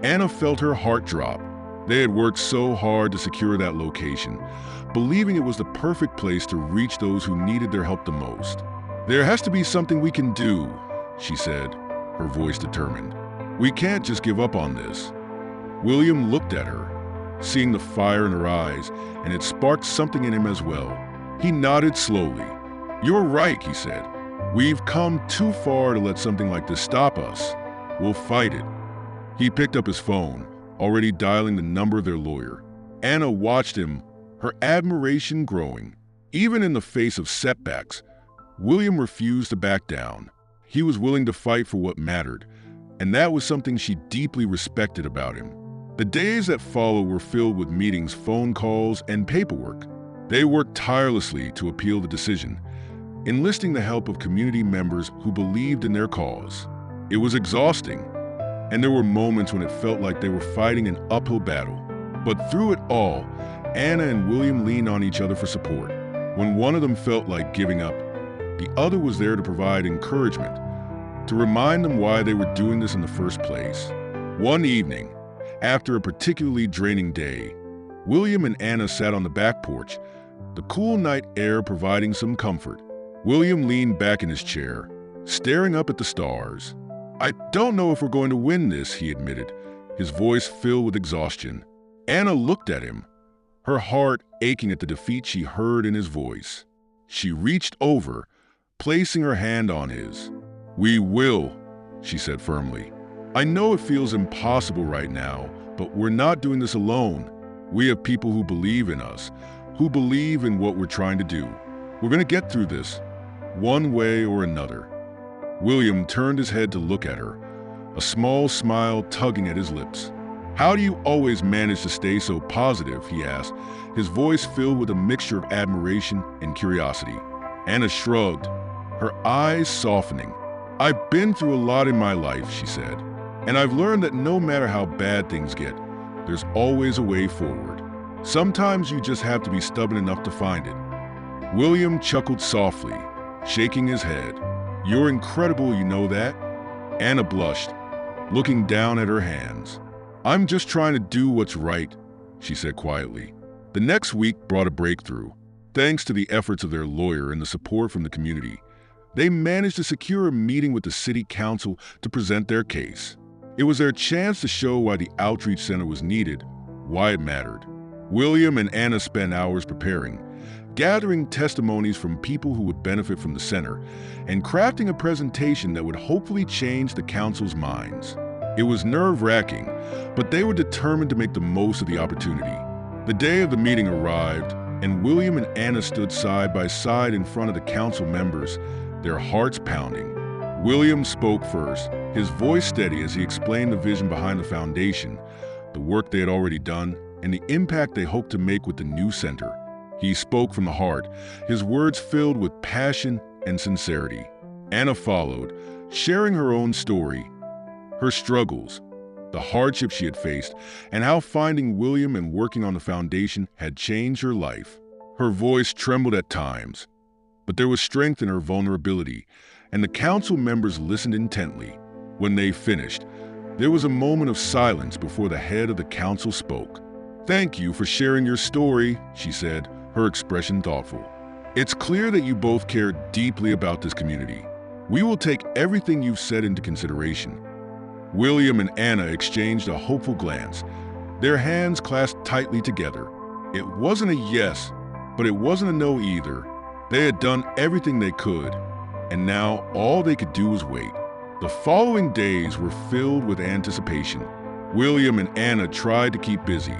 Anna felt her heart drop. They had worked so hard to secure that location, believing it was the perfect place to reach those who needed their help the most. "There has to be something we can do," she said, her voice determined. "We can't just give up on this." William looked at her, seeing the fire in her eyes, and it sparked something in him as well. He nodded slowly. "You're right," he said. "We've come too far to let something like this stop us. We'll fight it." He picked up his phone, already dialing the number of their lawyer. Anna watched him, her admiration growing. Even in the face of setbacks, William refused to back down. He was willing to fight for what mattered, and that was something she deeply respected about him. The days that followed were filled with meetings, phone calls, and paperwork. They worked tirelessly to appeal the decision, enlisting the help of community members who believed in their cause. It was exhausting, and there were moments when it felt like they were fighting an uphill battle. But through it all, Anna and William leaned on each other for support. When one of them felt like giving up, the other was there to provide encouragement, to remind them why they were doing this in the first place. One evening, after a particularly draining day, William and Anna sat on the back porch, the cool night air providing some comfort. William leaned back in his chair, staring up at the stars. "I don't know if we're going to win this," he admitted, his voice filled with exhaustion. Anna looked at him, her heart aching at the defeat she heard in his voice. She reached over, placing her hand on his. "We will," she said firmly. "I know it feels impossible right now, but we're not doing this alone. We have people who believe in us, who believe in what we're trying to do. We're going to get through this, one way or another." William turned his head to look at her, a small smile tugging at his lips. "How do you always manage to stay so positive?" he asked, his voice filled with a mixture of admiration and curiosity. Anna shrugged, her eyes softening. "I've been through a lot in my life," she said, "and I've learned that no matter how bad things get, there's always a way forward. Sometimes you just have to be stubborn enough to find it." William chuckled softly, shaking his head. "You're incredible, you know that?" Anna blushed, looking down at her hands. "I'm just trying to do what's right," she said quietly. The next week brought a breakthrough. Thanks to the efforts of their lawyer and the support from the community, they managed to secure a meeting with the city council to present their case. It was their chance to show why the outreach center was needed, why it mattered. William and Anna spent hours preparing, gathering testimonies from people who would benefit from the center, and crafting a presentation that would hopefully change the council's minds. It was nerve-wracking, but they were determined to make the most of the opportunity. The day of the meeting arrived, and William and Anna stood side by side in front of the council members, their hearts pounding. William spoke first, his voice steady as he explained the vision behind the foundation, the work they had already done, and the impact they hoped to make with the new center. He spoke from the heart, his words filled with passion and sincerity. Anna followed, sharing her own story, her struggles, the hardships she had faced, and how finding William and working on the foundation had changed her life. Her voice trembled at times, but there was strength in her vulnerability, and the council members listened intently. When they finished, there was a moment of silence before the head of the council spoke. "Thank you for sharing your story," she said, her expression thoughtful. "It's clear that you both care deeply about this community. We will take everything you've said into consideration." William and Anna exchanged a hopeful glance, their hands clasped tightly together. It wasn't a yes, but it wasn't a no either. They had done everything they could, and now all they could do was wait. The following days were filled with anticipation. William and Anna tried to keep busy,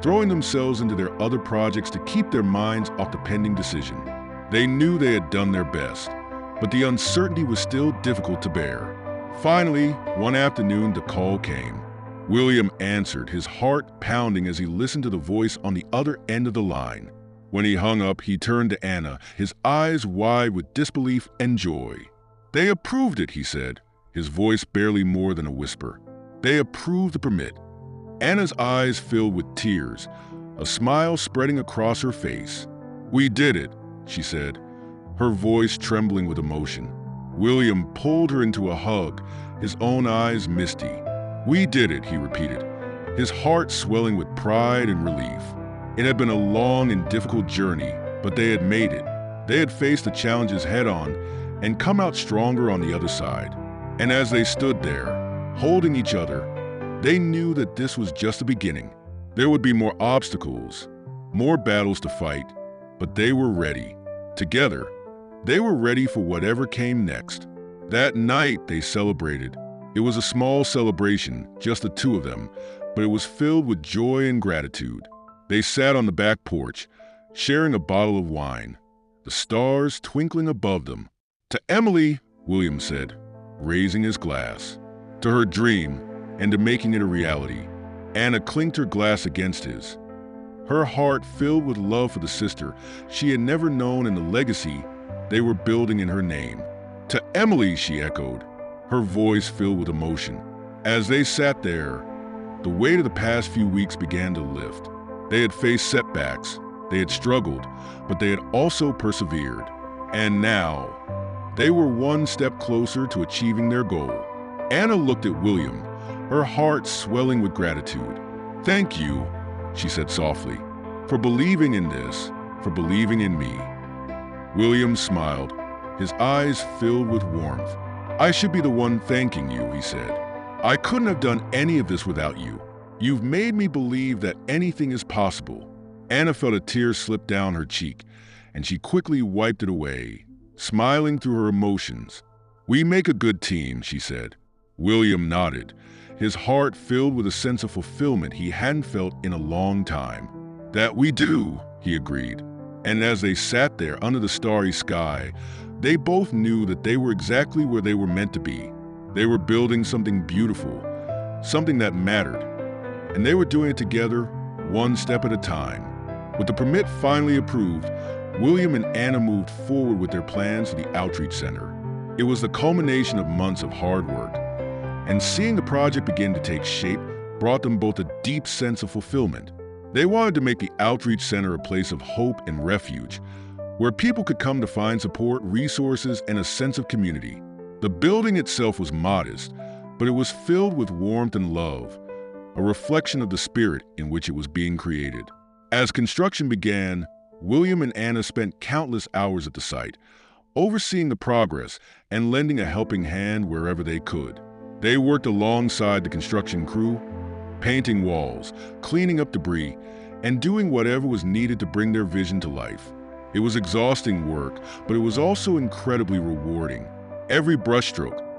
throwing themselves into their other projects to keep their minds off the pending decision. They knew they had done their best, but the uncertainty was still difficult to bear. Finally, one afternoon, the call came. William answered, his heart pounding as he listened to the voice on the other end of the line. When he hung up, he turned to Anna, his eyes wide with disbelief and joy. "They approved it," he said, his voice barely more than a whisper. "They approved the permit." Anna's eyes filled with tears, a smile spreading across her face. "We did it," she said, her voice trembling with emotion. William pulled her into a hug, his own eyes misty. "We did it," he repeated, his heart swelling with pride and relief. It had been a long and difficult journey, but they had made it. They had faced the challenges head-on and come out stronger on the other side. And as they stood there, holding each other, they knew that this was just the beginning. There would be more obstacles, more battles to fight, but they were ready. Together, they were ready for whatever came next. That night, they celebrated. It was a small celebration, just the two of them, but it was filled with joy and gratitude. They sat on the back porch, sharing a bottle of wine, the stars twinkling above them. "To Emily," William said, raising his glass. "To her dream, and to making it a reality." Anna clinked her glass against his, her heart filled with love for the sister she had never known and the legacy they were building in her name. "To Emily," she echoed, her voice filled with emotion. As they sat there, the weight of the past few weeks began to lift. They had faced setbacks, they had struggled, but they had also persevered. And now, they were one step closer to achieving their goal. Anna looked at William, her heart swelling with gratitude. "Thank you," she said softly, "for believing in this, for believing in me." William smiled, his eyes filled with warmth. "I should be the one thanking you," he said. "I couldn't have done any of this without you. You've made me believe that anything is possible." Anna felt a tear slip down her cheek, and she quickly wiped it away, smiling through her emotions. "We make a good team," she said. William nodded, his heart filled with a sense of fulfillment he hadn't felt in a long time. "That we do," he agreed. And as they sat there under the starry sky, they both knew that they were exactly where they were meant to be. They were building something beautiful, something that mattered. And they were doing it together, one step at a time. With the permit finally approved, William and Anna moved forward with their plans for the outreach center. It was the culmination of months of hard work, and seeing the project begin to take shape brought them both a deep sense of fulfillment. They wanted to make the outreach center a place of hope and refuge, where people could come to find support, resources, and a sense of community. The building itself was modest, but it was filled with warmth and love, a reflection of the spirit in which it was being created. As construction began, William and Anna spent countless hours at the site, overseeing the progress and lending a helping hand wherever they could. They worked alongside the construction crew, painting walls, cleaning up debris, and doing whatever was needed to bring their vision to life. It was exhausting work, but it was also incredibly rewarding. Every brushstroke,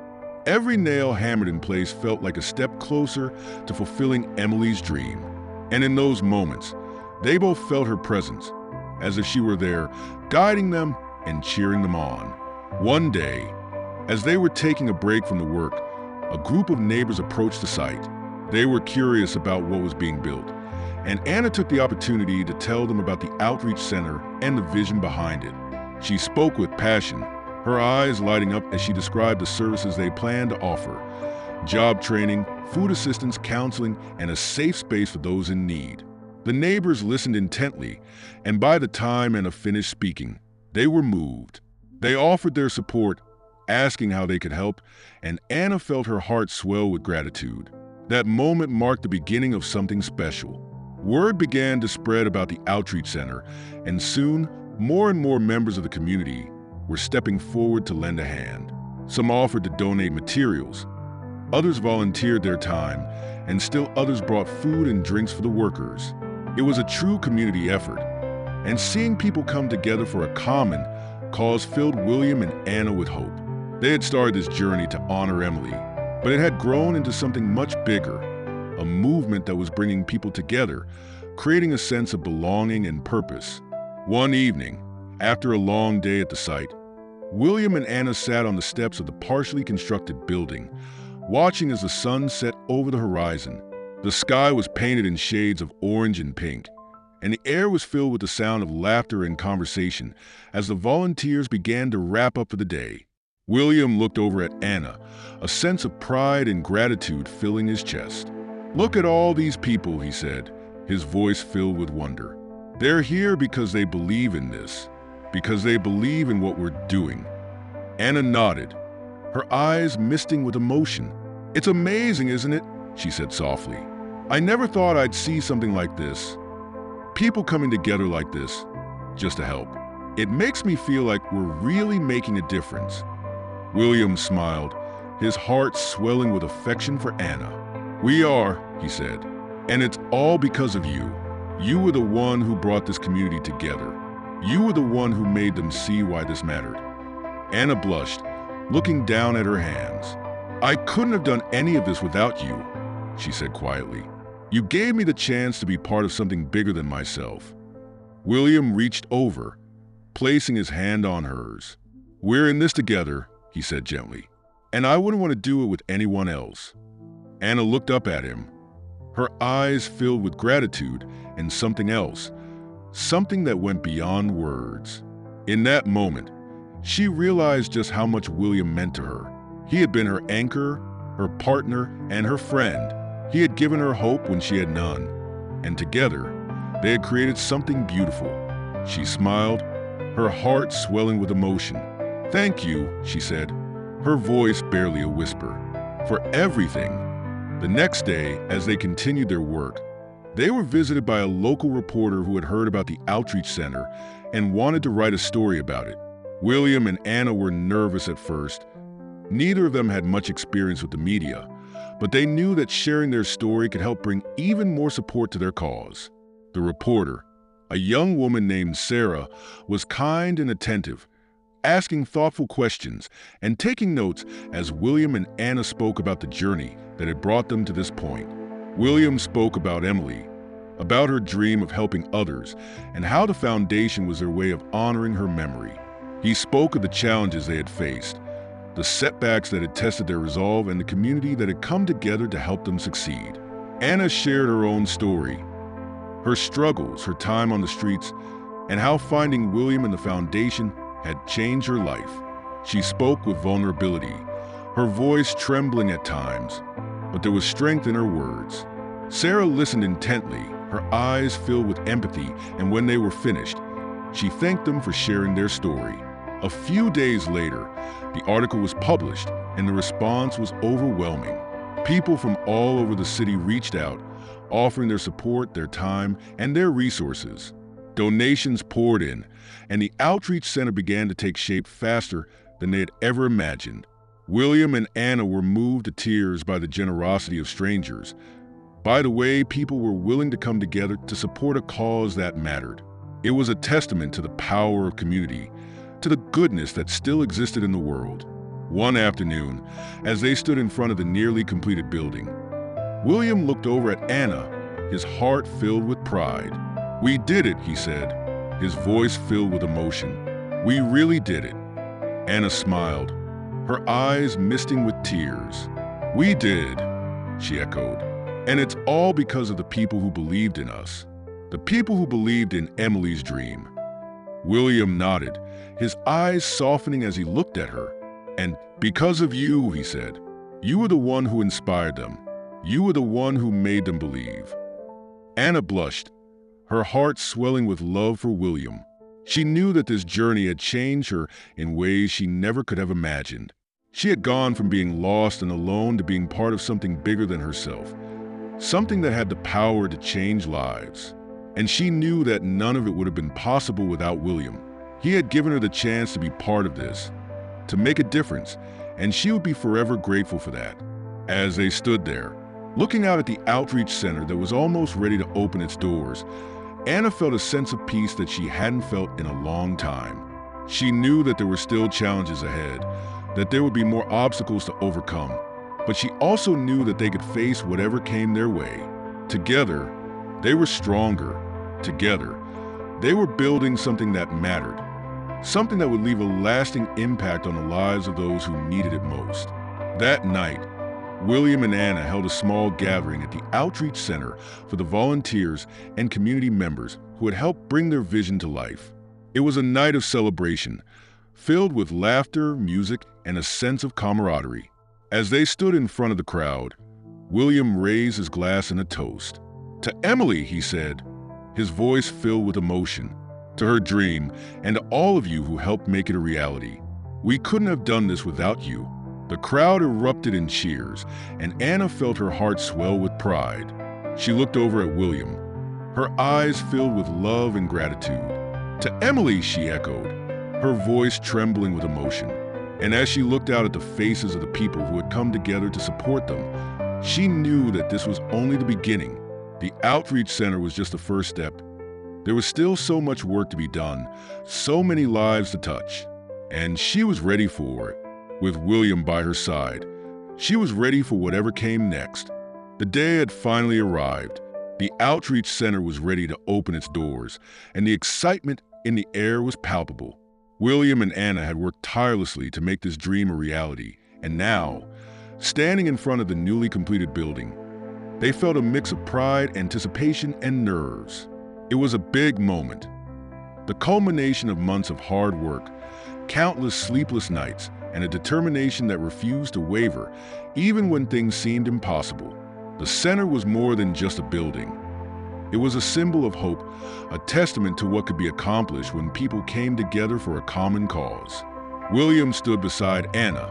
every nail hammered in place felt like a step closer to fulfilling Emily's dream. And in those moments, they both felt her presence, as if she were there, guiding them and cheering them on. One day, as they were taking a break from the work, a group of neighbors approached the site. They were curious about what was being built, and Anna took the opportunity to tell them about the outreach center and the vision behind it. She spoke with passion, her eyes lighting up as she described the services they planned to offer: job training, food assistance, counseling, and a safe space for those in need. The neighbors listened intently, and by the time Anna finished speaking, they were moved. They offered their support, asking how they could help, and Anna felt her heart swell with gratitude. That moment marked the beginning of something special. Word began to spread about the outreach center, and soon, more and more members of the community were stepping forward to lend a hand. Some offered to donate materials, others volunteered their time, and still others brought food and drinks for the workers. It was a true community effort, and seeing people come together for a common cause filled William and Anna with hope. They had started this journey to honor Emily, but it had grown into something much bigger, a movement that was bringing people together, creating a sense of belonging and purpose. One evening, after a long day at the site, William and Anna sat on the steps of the partially constructed building, watching as the sun set over the horizon. The sky was painted in shades of orange and pink, and the air was filled with the sound of laughter and conversation as the volunteers began to wrap up for the day. William looked over at Anna, a sense of pride and gratitude filling his chest. "Look at all these people," he said, his voice filled with wonder. "They're here because they believe in this, because they believe in what we're doing." Anna nodded, her eyes misting with emotion. "It's amazing, isn't it?" she said softly. "I never thought I'd see something like this. People coming together like this, just to help. It makes me feel like we're really making a difference." William smiled, his heart swelling with affection for Anna. "We are," he said, "and it's all because of you. You were the one who brought this community together. You were the one who made them see why this mattered." Anna blushed, looking down at her hands. "I couldn't have done any of this without you," she said quietly. "You gave me the chance to be part of something bigger than myself." William reached over, placing his hand on hers. "We're in this together," he said gently, "and I wouldn't want to do it with anyone else." Anna looked up at him, her eyes filled with gratitude and something else, something that went beyond words. In that moment, she realized just how much William meant to her. He had been her anchor, her partner, and her friend. He had given her hope when she had none, and together, they had created something beautiful. She smiled, her heart swelling with emotion. "Thank you," she said, her voice barely a whisper, "for everything." The next day, as they continued their work, they were visited by a local reporter who had heard about the outreach center and wanted to write a story about it. William and Anna were nervous at first. Neither of them had much experience with the media, but they knew that sharing their story could help bring even more support to their cause. The reporter, a young woman named Sarah, was kind and attentive, asking thoughtful questions and taking notes as William and Anna spoke about the journey that had brought them to this point. William spoke about Emily, about her dream of helping others, and how the foundation was their way of honoring her memory. He spoke of the challenges they had faced, the setbacks that had tested their resolve, and the community that had come together to help them succeed. Anna shared her own story, her struggles, her time on the streets, and how finding William and the foundation had changed her life. She spoke with vulnerability, her voice trembling at times, but there was strength in her words. Sarah listened intently, her eyes filled with empathy, and when they were finished, she thanked them for sharing their story. A few days later, the article was published, and the response was overwhelming. People from all over the city reached out, offering their support, their time, and their resources. Donations poured in, and the outreach center began to take shape faster than they had ever imagined. William and Anna were moved to tears by the generosity of strangers, by the way people were willing to come together to support a cause that mattered. It was a testament to the power of community, to the goodness that still existed in the world. One afternoon, as they stood in front of the nearly completed building, William looked over at Anna, his heart filled with pride. "We did it," he said, his voice filled with emotion. "We really did it." Anna smiled, her eyes misting with tears. "We did," she echoed. "And it's all because of the people who believed in us. The people who believed in Emily's dream." William nodded, his eyes softening as he looked at her. "And because of you," he said, "you were the one who inspired them. You were the one who made them believe." Anna blushed, her heart swelling with love for William. She knew that this journey had changed her in ways she never could have imagined. She had gone from being lost and alone to being part of something bigger than herself, something that had the power to change lives. And she knew that none of it would have been possible without William. He had given her the chance to be part of this, to make a difference, and she would be forever grateful for that. As they stood there, looking out at the outreach center that was almost ready to open its doors, Anna felt a sense of peace that she hadn't felt in a long time. She knew that there were still challenges ahead, that there would be more obstacles to overcome, but she also knew that they could face whatever came their way. Together, they were stronger. Together, they were building something that mattered, something that would leave a lasting impact on the lives of those who needed it most. That night, William and Anna held a small gathering at the outreach center for the volunteers and community members who had helped bring their vision to life. It was a night of celebration, filled with laughter, music, and a sense of camaraderie. As they stood in front of the crowd, William raised his glass in a toast. "To Emily," he said, his voice filled with emotion. "To her dream, and to all of you who helped make it a reality. We couldn't have done this without you." The crowd erupted in cheers, and Anna felt her heart swell with pride. She looked over at William, her eyes filled with love and gratitude. "To Emily," she echoed, her voice trembling with emotion. And as she looked out at the faces of the people who had come together to support them, she knew that this was only the beginning. The outreach center was just the first step. There was still so much work to be done, so many lives to touch. And she was ready for it. With William by her side, she was ready for whatever came next. The day had finally arrived. The outreach center was ready to open its doors, and the excitement in the air was palpable. William and Anna had worked tirelessly to make this dream a reality, and now, standing in front of the newly completed building, they felt a mix of pride, anticipation, and nerves. It was a big moment. The culmination of months of hard work, countless sleepless nights, and a determination that refused to waver, even when things seemed impossible. The center was more than just a building. It was a symbol of hope, a testament to what could be accomplished when people came together for a common cause. William stood beside Anna,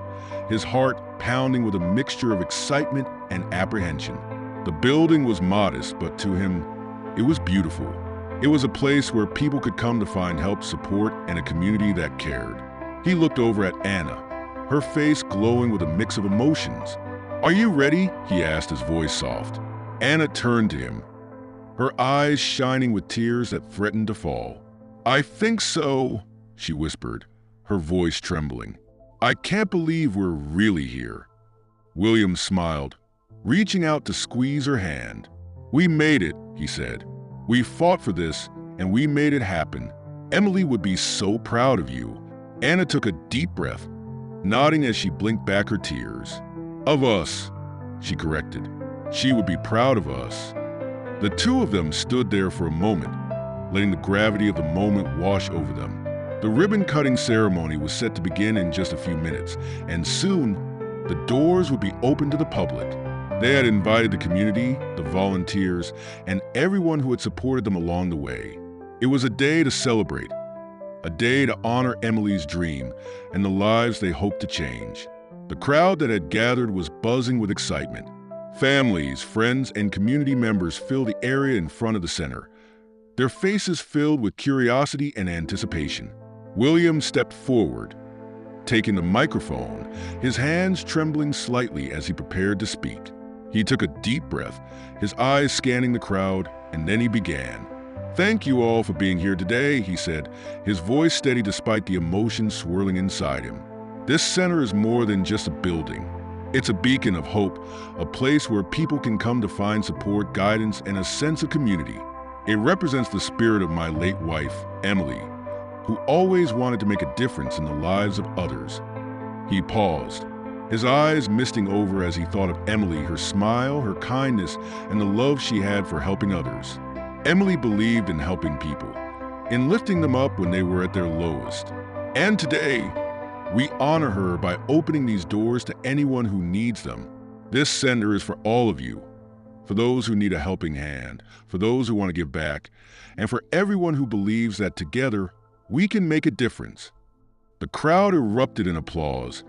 his heart pounding with a mixture of excitement and apprehension. The building was modest, but to him, it was beautiful. It was a place where people could come to find help, support, and a community that cared. He looked over at Anna, her face glowing with a mix of emotions. "Are you ready?" he asked, his voice soft. Anna turned to him, her eyes shining with tears that threatened to fall. "I think so," she whispered, her voice trembling. "I can't believe we're really here." William smiled, reaching out to squeeze her hand. "We made it," he said. "We fought for this, and we made it happen. Emily would be so proud of you." Anna took a deep breath, nodding as she blinked back her tears. "Of us," she corrected. "She would be proud of us." The two of them stood there for a moment, letting the gravity of the moment wash over them. The ribbon-cutting ceremony was set to begin in just a few minutes, and soon, the doors would be open to the public. They had invited the community, the volunteers, and everyone who had supported them along the way. It was a day to celebrate, a day to honor Emily's dream and the lives they hoped to change. The crowd that had gathered was buzzing with excitement. Families, friends, and community members fill the area in front of the center, their faces filled with curiosity and anticipation. William stepped forward, taking the microphone, his hands trembling slightly as he prepared to speak. He took a deep breath, his eyes scanning the crowd, and then he began. "Thank you all for being here today," he said, his voice steady despite the emotion swirling inside him. "This center is more than just a building. It's a beacon of hope, a place where people can come to find support, guidance, and a sense of community. It represents the spirit of my late wife, Emily, who always wanted to make a difference in the lives of others." He paused, his eyes misting over as he thought of Emily, her smile, her kindness, and the love she had for helping others. Emily believed in helping people, in lifting them up when they were at their lowest. And today, we honor her by opening these doors to anyone who needs them. This center is for all of you, for those who need a helping hand, for those who want to give back, and for everyone who believes that together we can make a difference. The crowd erupted in applause,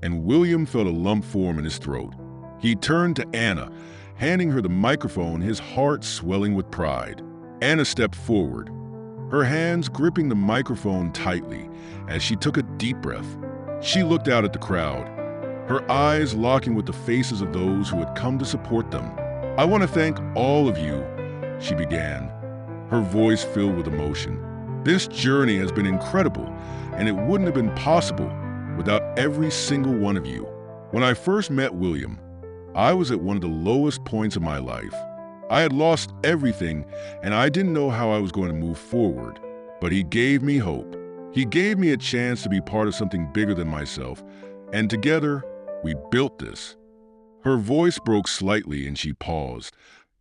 and William felt a lump form in his throat. He turned to Anna, handing her the microphone, his heart swelling with pride. Anna stepped forward, her hands gripping the microphone tightly as she took a deep breath. She looked out at the crowd, her eyes locking with the faces of those who had come to support them. "I want to thank all of you," she began, her voice filled with emotion. "This journey has been incredible, and it wouldn't have been possible without every single one of you. When I first met William, I was at one of the lowest points of my life. I had lost everything, and I didn't know how I was going to move forward. But he gave me hope. He gave me a chance to be part of something bigger than myself, and together, we built this." Her voice broke slightly and she paused,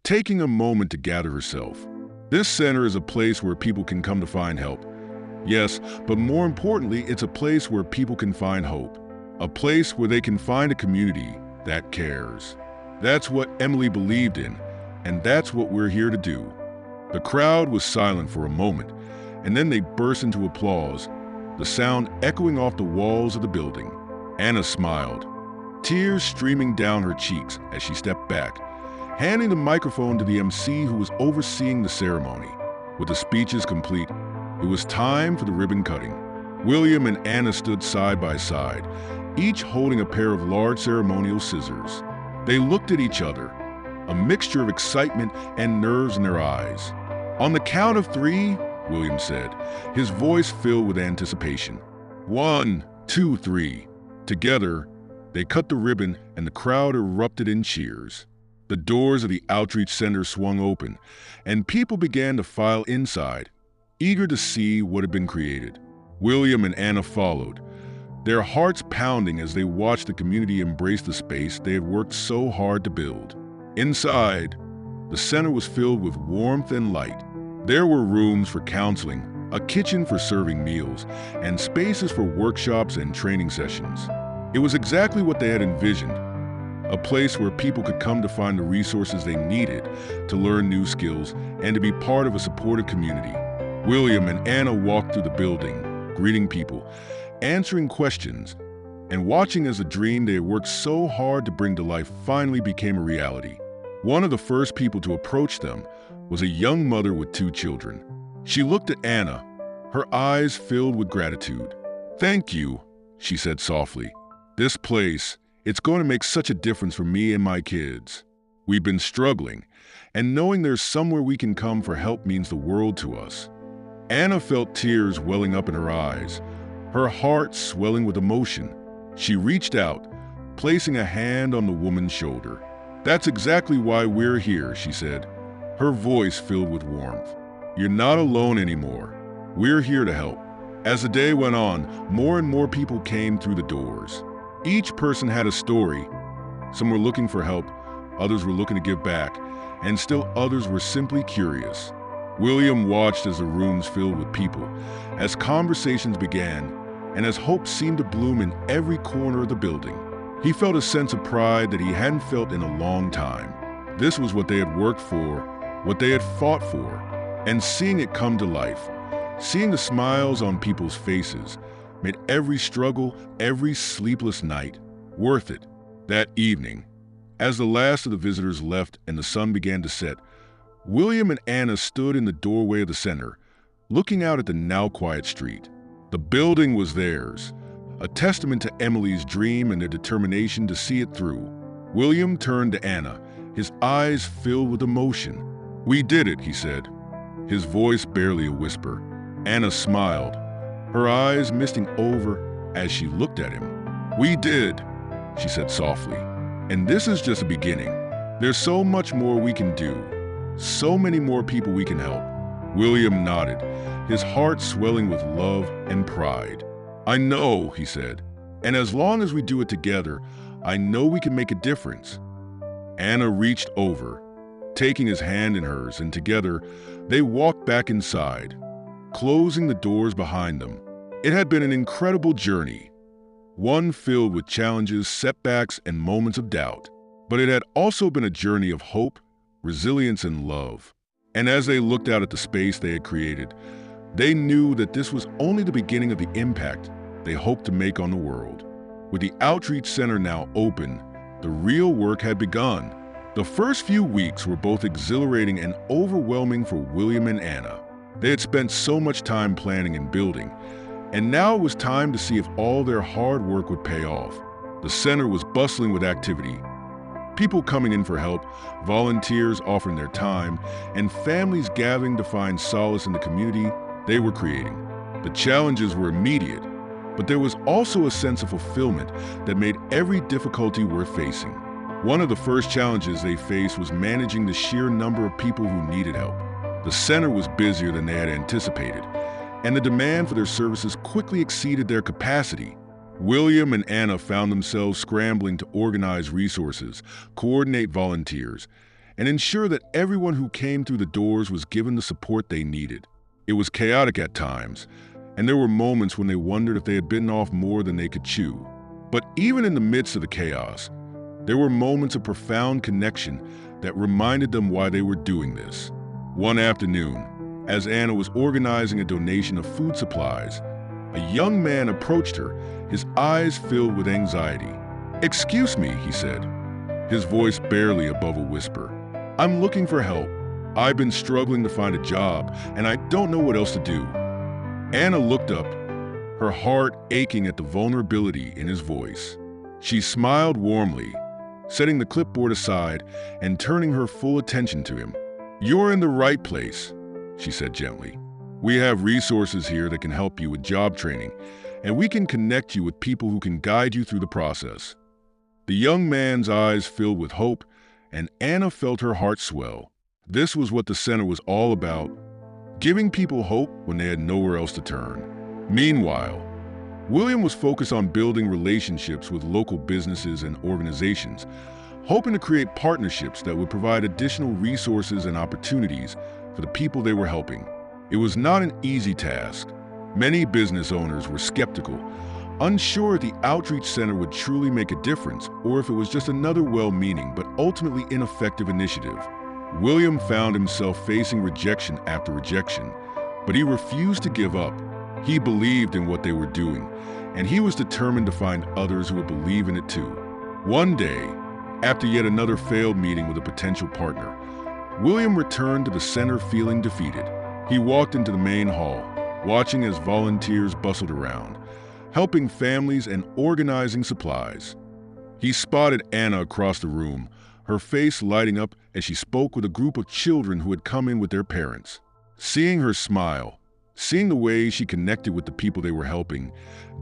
taking a moment to gather herself. This center is a place where people can come to find help. Yes, but more importantly, it's a place where people can find hope. A place where they can find a community that cares. That's what Emily believed in, and that's what we're here to do. The crowd was silent for a moment, and then they burst into applause, the sound echoing off the walls of the building. Anna smiled, tears streaming down her cheeks as she stepped back, handing the microphone to the MC who was overseeing the ceremony. With the speeches complete, it was time for the ribbon cutting. William and Anna stood side by side, each holding a pair of large ceremonial scissors. They looked at each other, a mixture of excitement and nerves in their eyes. "On the count of 3, William said, his voice filled with anticipation. 1, 2, 3. Together, they cut the ribbon and the crowd erupted in cheers. The doors of the outreach center swung open, and people began to file inside, eager to see what had been created. William and Anna followed, their hearts pounding as they watched the community embrace the space they had worked so hard to build. Inside, the center was filled with warmth and light. There were rooms for counseling, a kitchen for serving meals, and spaces for workshops and training sessions. It was exactly what they had envisioned, a place where people could come to find the resources they needed to learn new skills and to be part of a supportive community. William and Anna walked through the building, greeting people, answering questions, and watching as the dream they had worked so hard to bring to life finally became a reality. One of the first people to approach them was a young mother with 2 children. She looked at Anna, her eyes filled with gratitude. "Thank you," she said softly. "This place, it's going to make such a difference for me and my kids. We've been struggling, and knowing there's somewhere we can come for help means the world to us." Anna felt tears welling up in her eyes, her heart swelling with emotion. She reached out, placing a hand on the woman's shoulder. "That's exactly why we're here," she said, her voice filled with warmth. "You're not alone anymore. We're here to help." As the day went on, more and more people came through the doors. Each person had a story. Some were looking for help, others were looking to give back, and still others were simply curious. William watched as the rooms filled with people, as conversations began, and as hope seemed to bloom in every corner of the building. He felt a sense of pride that he hadn't felt in a long time. This was what they had worked for, what they had fought for, and seeing it come to life, seeing the smiles on people's faces, made every struggle, every sleepless night worth it. That evening, As the last of the visitors left and the sun began to set, William and Anna stood in the doorway of the center, looking out at the now quiet street. The building was theirs, a testament to Emily's dream and their determination to see it through. William turned to Anna, his eyes filled with emotion. "We did it," he said, his voice barely a whisper. Anna smiled, her eyes misting over as she looked at him. "We did," she said softly, "and this is just a beginning. There's so much more we can do, so many more people we can help." William nodded, his heart swelling with love and pride. "I know," he said, "and as long as we do it together, I know we can make a difference." Anna reached over, taking his hand in hers, and together they walked back inside, closing the doors behind them. It had been an incredible journey, one filled with challenges, setbacks, and moments of doubt. But it had also been a journey of hope, resilience, and love. And as they looked out at the space they had created, they knew that this was only the beginning of the impact they hoped to make on the world. With the Outreach Center now open, the real work had begun. The first few weeks were both exhilarating and overwhelming for William and Anna. They had spent so much time planning and building, and now it was time to see if all their hard work would pay off. The center was bustling with activity. People coming in for help, volunteers offering their time, and families gathering to find solace in the community they were creating. The challenges were immediate, but there was also a sense of fulfillment that made every difficulty worth facing. One of the first challenges they faced was managing the sheer number of people who needed help. The center was busier than they had anticipated, and the demand for their services quickly exceeded their capacity. William and Anna found themselves scrambling to organize resources, coordinate volunteers, and ensure that everyone who came through the doors was given the support they needed. It was chaotic at times, and there were moments when they wondered if they had bitten off more than they could chew. But even in the midst of the chaos, there were moments of profound connection that reminded them why they were doing this. One afternoon, as Anna was organizing a donation of food supplies, a young man approached her, his eyes filled with anxiety. "Excuse me," he said, his voice barely above a whisper. "I'm looking for help. I've been struggling to find a job, and I don't know what else to do." Anna looked up, her heart aching at the vulnerability in his voice. She smiled warmly, setting the clipboard aside and turning her full attention to him. "You're in the right place," she said gently. "We have resources here that can help you with job training, and we can connect you with people who can guide you through the process." The young man's eyes filled with hope, and Anna felt her heart swell. This was what the center was all about, giving people hope when they had nowhere else to turn. Meanwhile, William was focused on building relationships with local businesses and organizations, hoping to create partnerships that would provide additional resources and opportunities for the people they were helping. It was not an easy task. Many business owners were skeptical, unsure if the Outreach Center would truly make a difference or if it was just another well-meaning but ultimately ineffective initiative. William found himself facing rejection after rejection, but he refused to give up. He believed in what they were doing, and he was determined to find others who would believe in it too. One day, after yet another failed meeting with a potential partner, William returned to the center feeling defeated. He walked into the main hall, watching as volunteers bustled around, helping families and organizing supplies. He spotted Anna across the room, her face lighting up as she spoke with a group of children who had come in with their parents. Seeing her smile, seeing the way she connected with the people they were helping,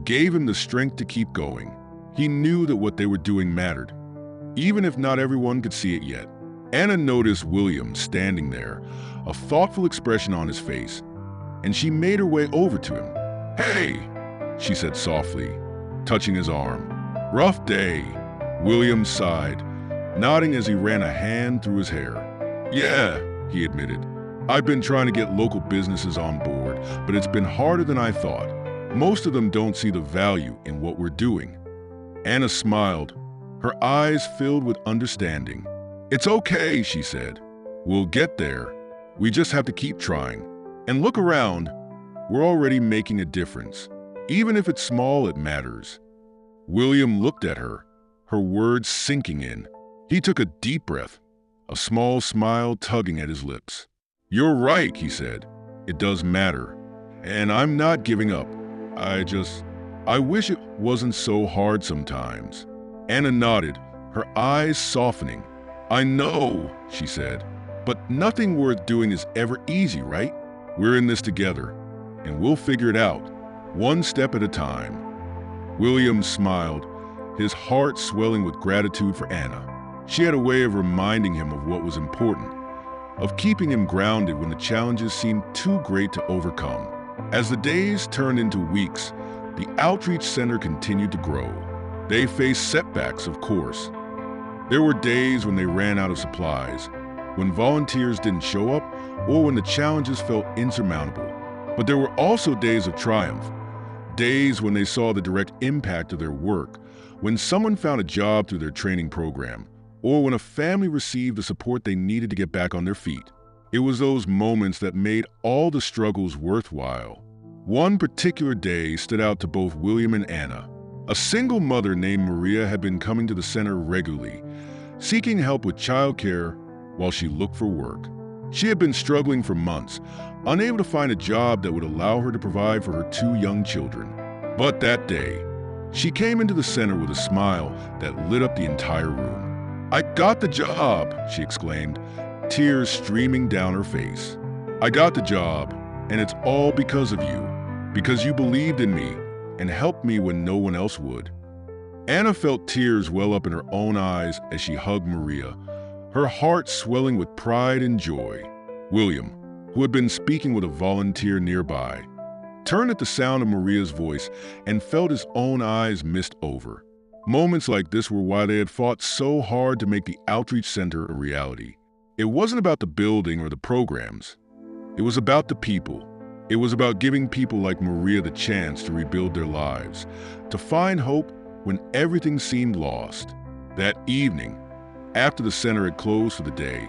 gave him the strength to keep going. He knew that what they were doing mattered, even if not everyone could see it yet. Anna noticed William standing there, a thoughtful expression on his face, and she made her way over to him. "Hey," she said softly, touching his arm. "Rough day," William sighed, nodding as he ran a hand through his hair. "Yeah," he admitted. "I've been trying to get local businesses on board, but it's been harder than I thought. Most of them don't see the value in what we're doing." Anna smiled, her eyes filled with understanding. "It's okay," she said. "We'll get there. We just have to keep trying. And look around. We're already making a difference. Even if it's small, it matters." William looked at her, her words sinking in. He took a deep breath, a small smile tugging at his lips. "You're right," he said. "It does matter. And I'm not giving up. I wish it wasn't so hard sometimes." Anna nodded, her eyes softening. "I know," she said, "but nothing worth doing is ever easy, right? We're in this together, and we'll figure it out, one step at a time." William smiled, his heart swelling with gratitude for Anna. She had a way of reminding him of what was important, of keeping him grounded when the challenges seemed too great to overcome. As the days turned into weeks, the outreach center continued to grow. They faced setbacks, of course. There were days when they ran out of supplies, when volunteers didn't show up, or when the challenges felt insurmountable. But there were also days of triumph, days when they saw the direct impact of their work, when someone found a job through their training program, or when a family received the support they needed to get back on their feet. It was those moments that made all the struggles worthwhile. One particular day stood out to both William and Anna. A single mother named Maria had been coming to the center regularly, seeking help with childcare while she looked for work. She had been struggling for months, unable to find a job that would allow her to provide for her 2 young children. But that day, she came into the center with a smile that lit up the entire room. "I got the job," she exclaimed, tears streaming down her face. "I got the job, and it's all because of you, because you believed in me and helped me when no one else would." Anna felt tears well up in her own eyes as she hugged Maria, her heart swelling with pride and joy. William, who had been speaking with a volunteer nearby, turned at the sound of Maria's voice and felt his own eyes mist over. Moments like this were why they had fought so hard to make the outreach center a reality. It wasn't about the building or the programs. It was about the people. It was about giving people like Maria the chance to rebuild their lives, to find hope when everything seemed lost. That evening, after the center had closed for the day,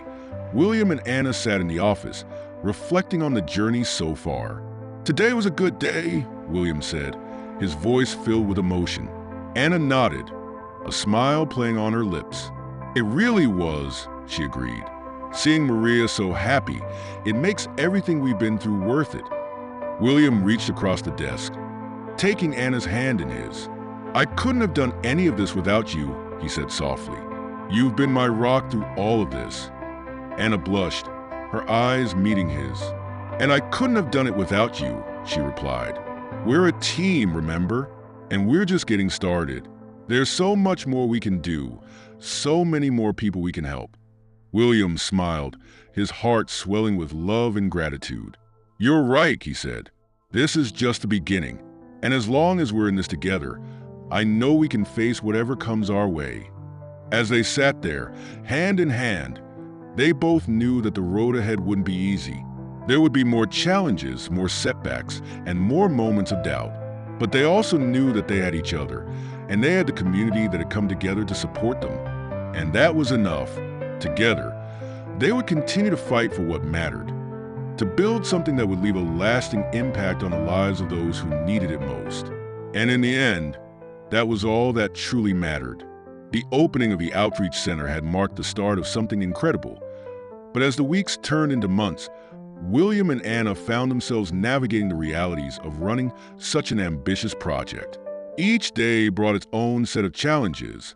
William and Anna sat in the office, reflecting on the journey so far. "Today was a good day," William said, his voice filled with emotion. Anna nodded, a smile playing on her lips. "It really was," she agreed. "Seeing Maria so happy, it makes everything we've been through worth it." William reached across the desk, taking Anna's hand in his. "I couldn't have done any of this without you," he said softly. "You've been my rock through all of this." Anna blushed, her eyes meeting his. "And I couldn't have done it without you," she replied. "We're a team, remember? And we're just getting started. There's so much more we can do, so many more people we can help." William smiled, his heart swelling with love and gratitude. "You're right," he said. "This is just the beginning. And as long as we're in this together, I know we can face whatever comes our way." As they sat there, hand in hand, they both knew that the road ahead wouldn't be easy. There would be more challenges, more setbacks, and more moments of doubt. But they also knew that they had each other, and they had the community that had come together to support them. And that was enough. Together, they would continue to fight for what mattered, to build something that would leave a lasting impact on the lives of those who needed it most. And in the end, that was all that truly mattered. The opening of the Outreach Center had marked the start of something incredible. But as the weeks turned into months, William and Anna found themselves navigating the realities of running such an ambitious project. Each day brought its own set of challenges: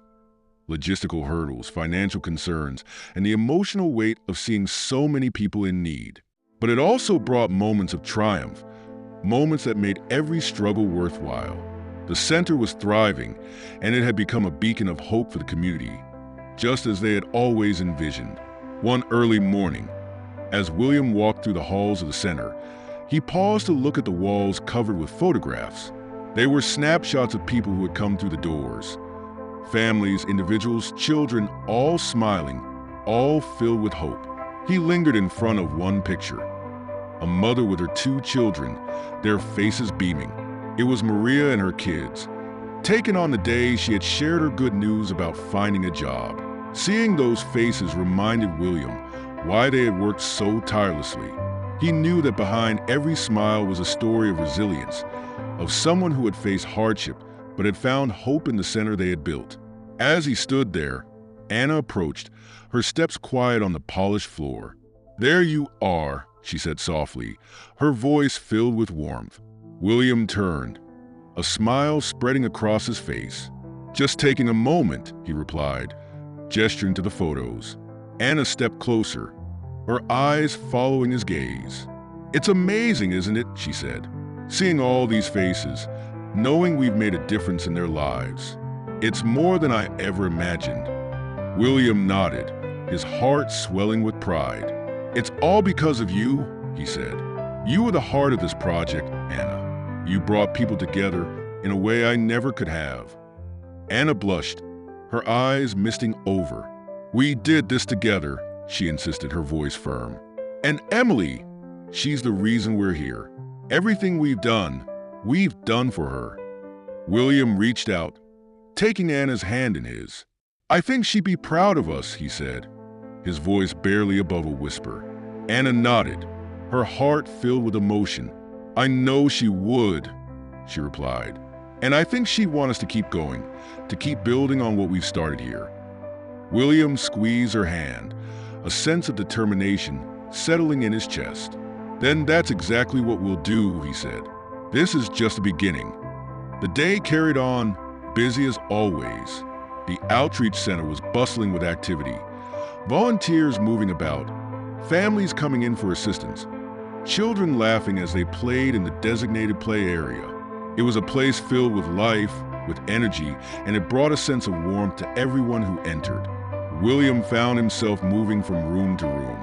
logistical hurdles, financial concerns, and the emotional weight of seeing so many people in need. But it also brought moments of triumph, moments that made every struggle worthwhile. The center was thriving, and it had become a beacon of hope for the community, just as they had always envisioned. One early morning, as William walked through the halls of the center, he paused to look at the walls covered with photographs. They were snapshots of people who had come through the doors. Families, individuals, children, all smiling, all filled with hope. He lingered in front of one picture. A mother with her 2 children, their faces beaming. It was Maria and her kids, taken on the day she had shared her good news about finding a job. Seeing those faces reminded William why they had worked so tirelessly. He knew that behind every smile was a story of resilience, of someone who had faced hardship but had found hope in the center they had built. As he stood there, Anna approached, her steps quiet on the polished floor. "There you are," she said softly, her voice filled with warmth. William turned, a smile spreading across his face. "Just taking a moment," he replied, gesturing to the photos. Anna stepped closer, her eyes following his gaze. "It's amazing, isn't it?" she said. "Seeing all these faces, knowing we've made a difference in their lives. It's more than I ever imagined." William nodded, his heart swelling with pride. "It's all because of you," he said. "You were the heart of this project, Anna. You brought people together in a way I never could have." Anna blushed, her eyes misting over. "We did this together," she insisted, her voice firm. "And Emily, she's the reason we're here. Everything we've done for her." William reached out, taking Anna's hand in his. "I think she'd be proud of us," he said, his voice barely above a whisper. Anna nodded, her heart filled with emotion. "I know she would," she replied. "And I think she'd want us to keep going, to keep building on what we've started here." William squeezed her hand, a sense of determination settling in his chest. "Then that's exactly what we'll do," he said. "This is just the beginning." The day carried on, busy as always. The outreach center was bustling with activity, volunteers moving about, families coming in for assistance, children laughing as they played in the designated play area. It was a place filled with life, with energy, and it brought a sense of warmth to everyone who entered. William found himself moving from room to room,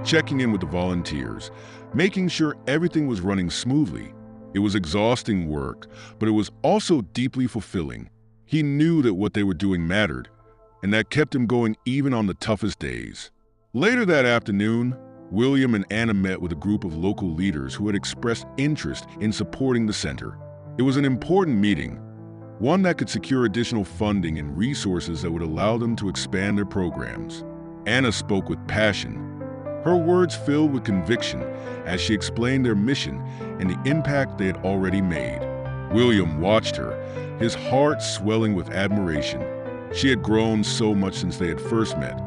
checking in with the volunteers, making sure everything was running smoothly. It was exhausting work, but it was also deeply fulfilling. He knew that what they were doing mattered, and that kept him going even on the toughest days. Later that afternoon, William and Anna met with a group of local leaders who had expressed interest in supporting the center. It was an important meeting, one that could secure additional funding and resources that would allow them to expand their programs. Anna spoke with passion, her words filled with conviction as she explained their mission and the impact they had already made. William watched her, his heart swelling with admiration. She had grown so much since they had first met,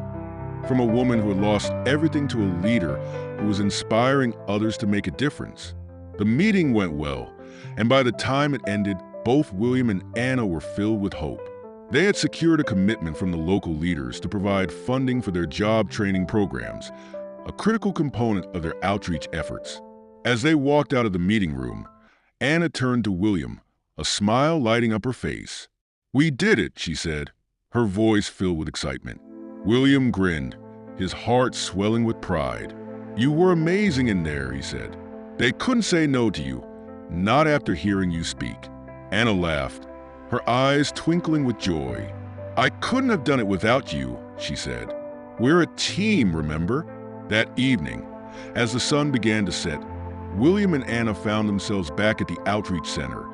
from a woman who had lost everything to a leader who was inspiring others to make a difference. The meeting went well, and by the time it ended, both William and Anna were filled with hope. They had secured a commitment from the local leaders to provide funding for their job training programs, a critical component of their outreach efforts. As they walked out of the meeting room, Anna turned to William, a smile lighting up her face. "We did it," she said, her voice filled with excitement. William grinned, his heart swelling with pride. "You were amazing in there," he said. "They couldn't say no to you, not after hearing you speak." Anna laughed, her eyes twinkling with joy. "I couldn't have done it without you," she said. "We're a team, remember?" That evening, as the sun began to set, William and Anna found themselves back at the outreach center,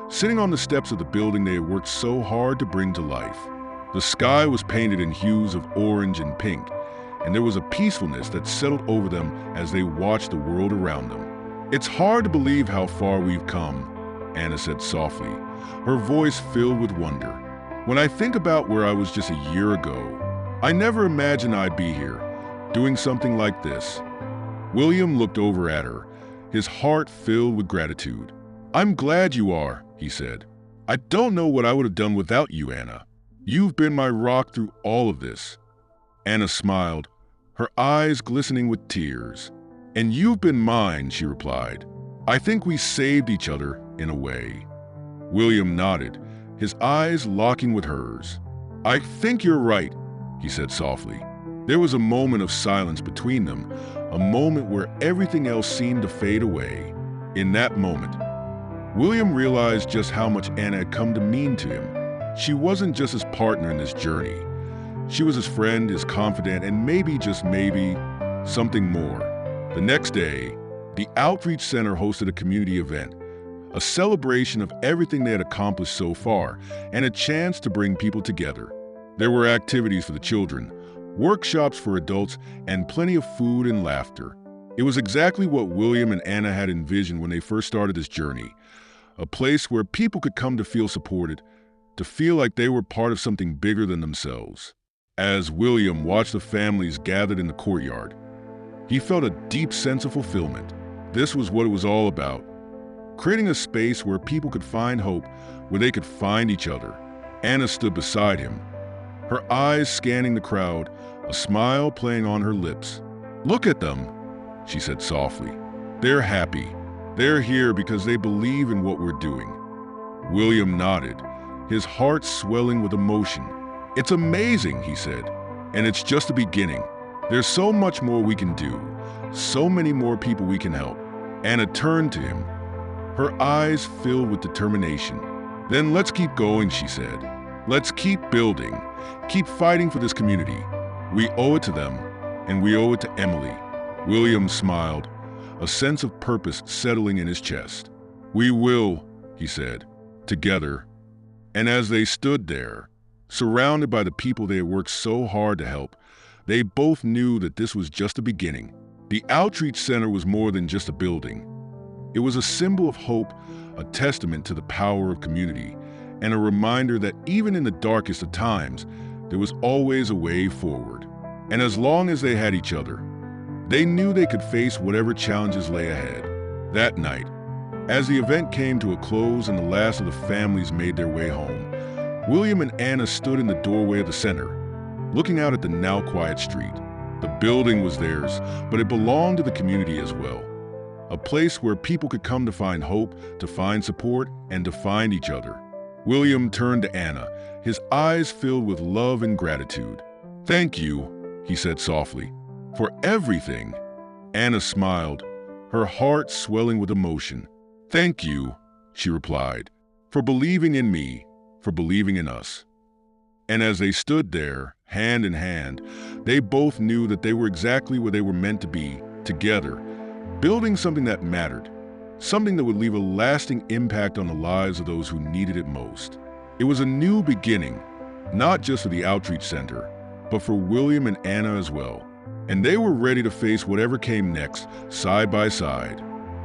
sitting on the steps of the building they had worked so hard to bring to life. The sky was painted in hues of orange and pink, and there was a peacefulness that settled over them as they watched the world around them. "It's hard to believe how far we've come," Anna said softly, her voice filled with wonder. "When I think about where I was just a year ago, I never imagined I'd be here, doing something like this." William looked over at her, his heart filled with gratitude. "I'm glad you are," he said. "I don't know what I would have done without you, Anna. You've been my rock through all of this." Anna smiled, her eyes glistening with tears. "And you've been mine," she replied. "I think we saved each other in a way." William nodded, his eyes locking with hers. "I think you're right," he said softly. There was a moment of silence between them, a moment where everything else seemed to fade away. In that moment, William realized just how much Anna had come to mean to him. She wasn't just his partner in this journey. She was his friend, his confidant, and maybe, just maybe, something more. The next day, the Outreach Center hosted a community event, a celebration of everything they had accomplished so far, and a chance to bring people together. There were activities for the children, workshops for adults, and plenty of food and laughter. It was exactly what William and Anna had envisioned when they first started this journey, a place where people could come to feel supported, to feel like they were part of something bigger than themselves. As William watched the families gathered in the courtyard, he felt a deep sense of fulfillment. This was what it was all about, creating a space where people could find hope, where they could find each other. Anna stood beside him, her eyes scanning the crowd, a smile playing on her lips. "Look at them," she said softly. "They're happy. They're here because they believe in what we're doing." William nodded, his heart swelling with emotion. "It's amazing," he said, "and it's just the beginning. There's so much more we can do, so many more people we can help." Anna turned to him, her eyes filled with determination. "Then let's keep going," she said. "Let's keep building, keep fighting for this community. We owe it to them, and we owe it to Emily." William smiled, a sense of purpose settling in his chest. "We will," he said, "together." And as they stood there, surrounded by the people they had worked so hard to help, they both knew that this was just the beginning. The Outreach Center was more than just a building. It was a symbol of hope, a testament to the power of community, and a reminder that even in the darkest of times, there was always a way forward. And as long as they had each other, they knew they could face whatever challenges lay ahead. That night, as the event came to a close and the last of the families made their way home, William and Anna stood in the doorway of the center, looking out at the now quiet street. The building was theirs, but it belonged to the community as well. A place where people could come to find hope, to find support, and to find each other. William turned to Anna, his eyes filled with love and gratitude. "Thank you," he said softly, "for everything." Anna smiled, her heart swelling with emotion. "Thank you," she replied, "for believing in me, for believing in us." And as they stood there, hand in hand, they both knew that they were exactly where they were meant to be, together, building something that mattered, something that would leave a lasting impact on the lives of those who needed it most. It was a new beginning, not just for the Outreach Center, but for William and Anna as well. And they were ready to face whatever came next, side by side.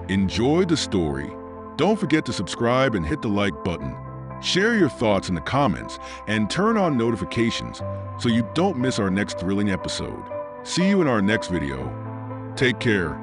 Enjoy the story. Don't forget to subscribe and hit the like button. Share your thoughts in the comments and turn on notifications so you don't miss our next thrilling episode. See you in our next video. Take care.